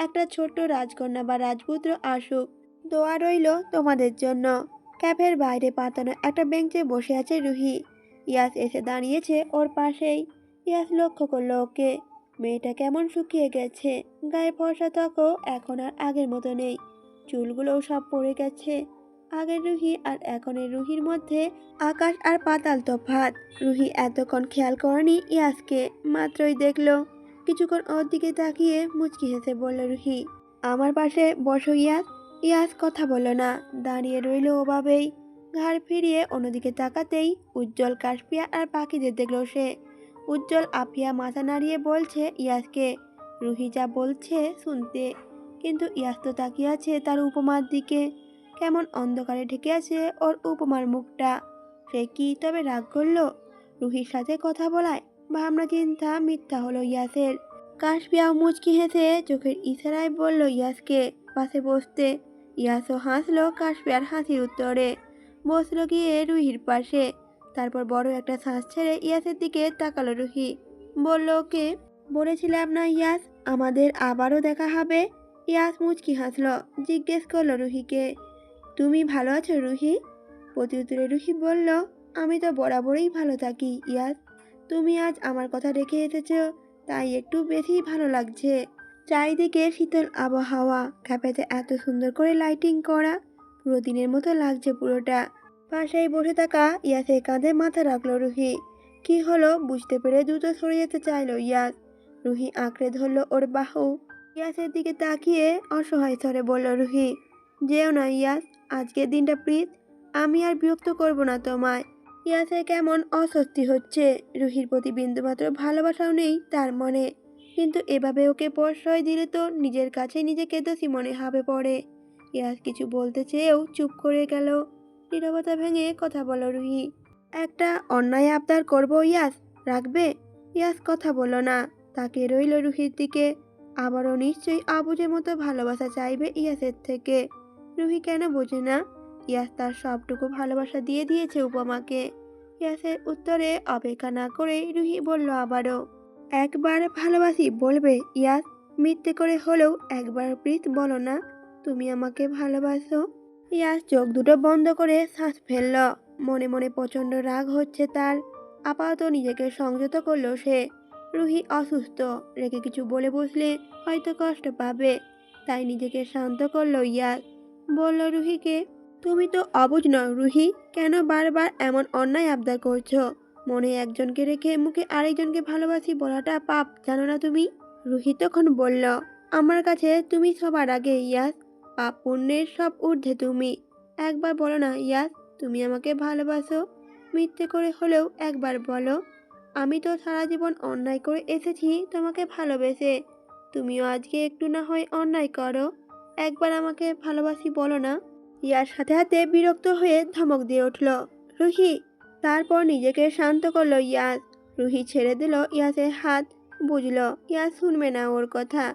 Speaker 1: একটা ছোট্ট রাজকন্যা বা রাজপুত্র আসুক, দোয়া রইল তোমাদের জন্য। ক্যাফের বাইরে পাতানো একটা বেঞ্চে বসে আছে রুহি। ইয়াস এসে দাঁড়িয়েছে ওর পাশেই। ইয়াস লক্ষ্য করলো ওকে। মেয়েটা কেমন শুকিয়ে গেছে, গায়ে ফর্সা ত্বকও এখন আর আগের মতো নেই, চুলগুলোও সব পড়ে গেছে। আগের রুহি আর এখনের রুহির মধ্যে আকাশ আর পাতাল তফাৎ। রুহি এতক্ষণ খেয়াল করেনি ইয়াসকে, মাত্রই দেখলো। কিছুক্ষণ ওর দিকে তাকিয়ে মুচকি হেসে বলল রুহি, আমার পাশে বসো ইয়াস। ইয়াস কথা বলল না, দাঁড়িয়ে রইল ওভাবেই। ঘাড় ফিরিয়ে অন্যদিকে তাকাতেই উজ্জ্বল, কাশপিয়া আর পাখিদের দেখল সে। উজ্জ্বল আফিয়া মাথা নাড়িয়ে বলছে ইয়াসকে রুহি যা বলছে শুনতে, কিন্তু ইয়াস তো তাকিয়ে আছে তার উপমার দিকে। কেমন অন্ধকারে ঢেকে আছে ওর উপমার মুখটা। সে কি তবে রাগ করলো রুহির সাথে কথা বলায়? ভাবনা চিন্তা মিথ্যা হলো ইয়াসের। কাশপিয়াও মুচকি হেসে চোখের ইশারায় বলল ইয়াসকে পাশে বসতে। ইয়াসও হাসলো কাশপিয়ার হাসির উত্তরে, বসলো গিয়ে রুহির পাশে। তারপর বড় একটা শ্বাস ছেড়ে ইয়াসের দিকে তাকালো রুহি। বলল ওকে, বলেছিলাম না ইয়াস আমাদের আবারও দেখা হবে? ইয়াস মুচকি হাসলো, জিজ্ঞেস করলো রুহিকে, তুমি ভালো আছো রুহি? প্রত্যুত্তরে রুহি বলল, আমি তো বরাবরই ভালো থাকি ইয়াস, তুমি আজ আমার কথা রেখে এসেছো তাই একটু বেশি ভালো লাগছে। চারিদিকে শীতল আবহাওয়া, ক্যাফেতে এত সুন্দর করে লাইটিং করা, পুরো দিনের মতো লাগছে পুরোটা। পাশেই বসে থাকা ইয়াসের কাঁধে মাথা রাখলো রুহি। কি হলো বুঝতে পেরে দ্রুত সরে যেতে চাইলো ইয়াস। রুহি আঁকড়ে ধরলো ওর বাহু। ইয়াসের দিকে তাকিয়ে অসহায় স্বরে বলল রুহি, যেও না ইয়াস, আজকের দিনটা প্লিজ, আমি আর বিরক্ত করব না তোমায়। ইয়াসের কেমন অস্বস্তি হচ্ছে, রুহির প্রতি বিন্দুমাত্র ভালোবাসাও নেই তার মনে, কিন্তু এভাবে ওকে প্রশ্রয় দিলে তো নিজের কাছে নিজেকে দোষী মনে হবে পড়ে। ইয়াস কিছু বলতে চেয়েও চুপ করে গেল। নীরবতা ভেঙে কথা বলল রুহি, একটা অন্যায় আবদার করবো ইয়াস, রাখবে? ইয়াস কথা বলল না, তাকে রইল রুহির দিকে। আবারও নিশ্চয়ই আবুজের মতো ভালোবাসা চাইবে ইয়াসের থেকে। রুহি কেন বোঝে না? ইয়াস তার সবটুকু ভালোবাসা দিয়ে দিয়েছে উপমাকে। ইয়াসের উত্তরে অপেক্ষা না করে রুহি বলল আবারও, একবার ভালোবাসি বলবে ইয়াস? মিথ্যে করে হলেও একবার প্লিজ বলো না তুমি আমাকে ভালোবাসো। ইয়াস চোখ দুটো বন্ধ করে শ্বাস ফেলল। মনে মনে প্রচণ্ড রাগ হচ্ছে তার। আপাতত নিজেকে সংযত করলো সে। রুহি অসুস্থ, রেগে কিছু বলে বসলে হয়তো কষ্ট পাবে, তাই নিজেকে শান্ত করলো ইয়াস। বলল রুহিকে, তুমি তো অবুঝ নও রুহি, কেন বারবার এমন অন্যায় আবদার করছো? মনে একজনকে রেখে মুখে আরেকজনকে ভালোবাসি বলাটা পাপ, জানো না তুমি? রুহি তখন বলল, আমার কাছে তুমি সবার আগে ইয়াস, পাপ পুণ্যের সব ঊর্ধ্বে তুমি। একবার বলো না ইয়াস তুমি আমাকে ভালোবাসো, মিথ্যে করে হলেও একবার বলো। আমি তো সারা জীবন অন্যায় করে এসেছি তোমাকে ভালোবেসে, তুমিও আজকে একটু না হয় অন্যায় করো, একবার আমাকে ভালোবাসি বলো না। ইয়ার সাথে হাতে বিরক্ত হয়ে ধমক দিয়ে উঠল রুহি। তারপর নিজেকে শান্ত করলো ইয়াস। রুহি ছেড়ে দিল ইয়াসের হাত। বুঝলো ইয়াস শুনবে না ওর কথা।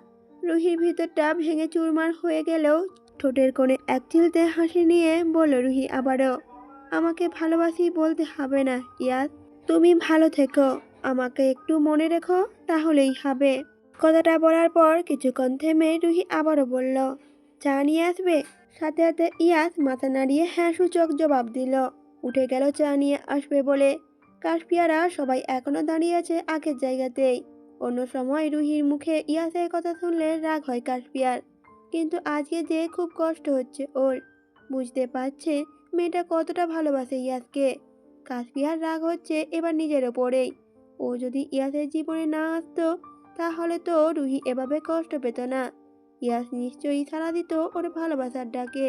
Speaker 1: রুহির ভিতরটা ভেঙে চুরমার হয়ে গেলেও ঠোঁটের কোণে এক চিলতে হাসি নিয়ে বলল রুহি আবারও, আমাকে ভালোবাসি বলতে হবে না ইয়াস, তুমি ভালো থেকো, আমাকে একটু মনে রেখো তাহলেই হবে। কথাটা বলার পর কিছুক্ষণ থেমে রুহি আবারও বলল, চা নিয়ে আসবে? সাথে সাথে ইয়াস মাথা নাড়িয়ে হ্যাঁ সূচক জবাব দিল। উঠে গেল চা নিয়ে আসবে বলে। কাশপিয়ারা সবাই এখনো দাঁড়িয়ে আছে আগের জায়গাতেই। অন্য সময় রুহির মুখে ইয়াসের কথা শুনলে রাগ হয় কাশপিয়ার, কিন্তু আজকে যে খুব কষ্ট হচ্ছে ওর। বুঝতে পারছে মেয়েটা কতটা ভালোবাসে ইয়াসকে। কাশপিয়ার রাগ হচ্ছে এবার নিজের ওপরেই। ও যদি ইয়াসের জীবনে না আসতো তাহলে তো রুহি এভাবে কষ্ট পেত না। ইয়াস নিশ্চয়ই সাড়া দিত ওর ভালোবাসার ডাকে।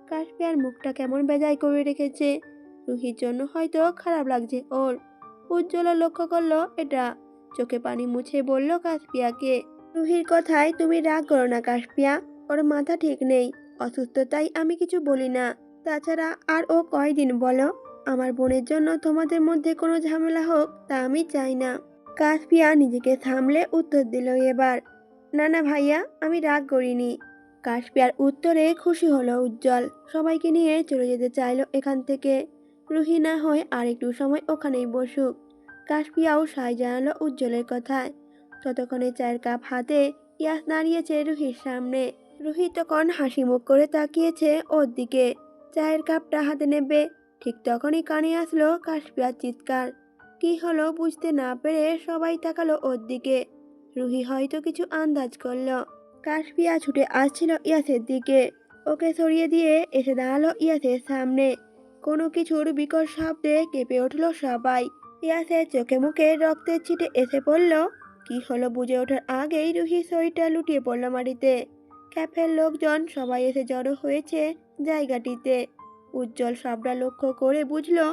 Speaker 1: কাশপিয়ার মুখটা কেমন বেজায় করে রেখেছে। রুহির জন্য হয়তো খারাপ লাগছে ওর। উজ্জ্বল লক্ষ্য করলো এটা, চোখে পানি মুছে বলল কাশপিয়াকে, রুহির কথায় তুমি রাগ করো না কাশপিয়া, ওর মাথা ঠিক নেই, অসুস্থ তাই আমি কিছু বলি না। তাছাড়া আর ও কয়দিন বলো? আমার বোনের জন্য তোমাদের মধ্যে কোনো ঝামেলা হোক তা আমি চাই না। কাশপিয়া নিজেকে সামলে উত্তর দিল এবার, না না ভাইয়া, আমি রাগ করিনি। কাশপিয়ার উত্তরে খুশি হলো উজ্জ্বল। সবাইকে নিয়ে চলে যেতে চাইলো এখান থেকে। রুহি না হয় আর একটু সময় ওখানেই বসুক। কাশপিয়াও সায় জানালো উজ্জ্বলের কথায়। ততক্ষণে চায়ের কাপ হাতে ইয়াস দাঁড়িয়েছে রুহির সামনে। রুহি তখন হাসি মুখ করে তাকিয়েছে ওর দিকে। চায়ের কাপটা হাতে নেবে, ঠিক তখনই কানে আসলো কাশপিয়ার চিৎকার। কি হলো বুঝতে না পেরে সবাই তাকালো ওর দিকে। রুহি হয়তো কিছু আন্দাজ করলো। কাশপিয়া ছুটে আসছিল ইয়াসের দিকে। ওকে সরিয়ে দিয়ে এসে দাঁড়ালো ইয়াসের সামনে। কোনো কিছুর বিকট শব্দে কেঁপে উঠল সবাই। ইয়াসের চোখে মুখে রক্তের ছিটে এসে পড়ল। কি হলো বুঝে ওঠার আগেই রুহির শরীরটা লুটিয়ে পড়ল মাটিতে। ক্যাফের লোকজন সবাই এসে জড়ো হয়েছে জায়গাটিতে। উজ্জ্বল সবটা লক্ষ্য করে বুঝলো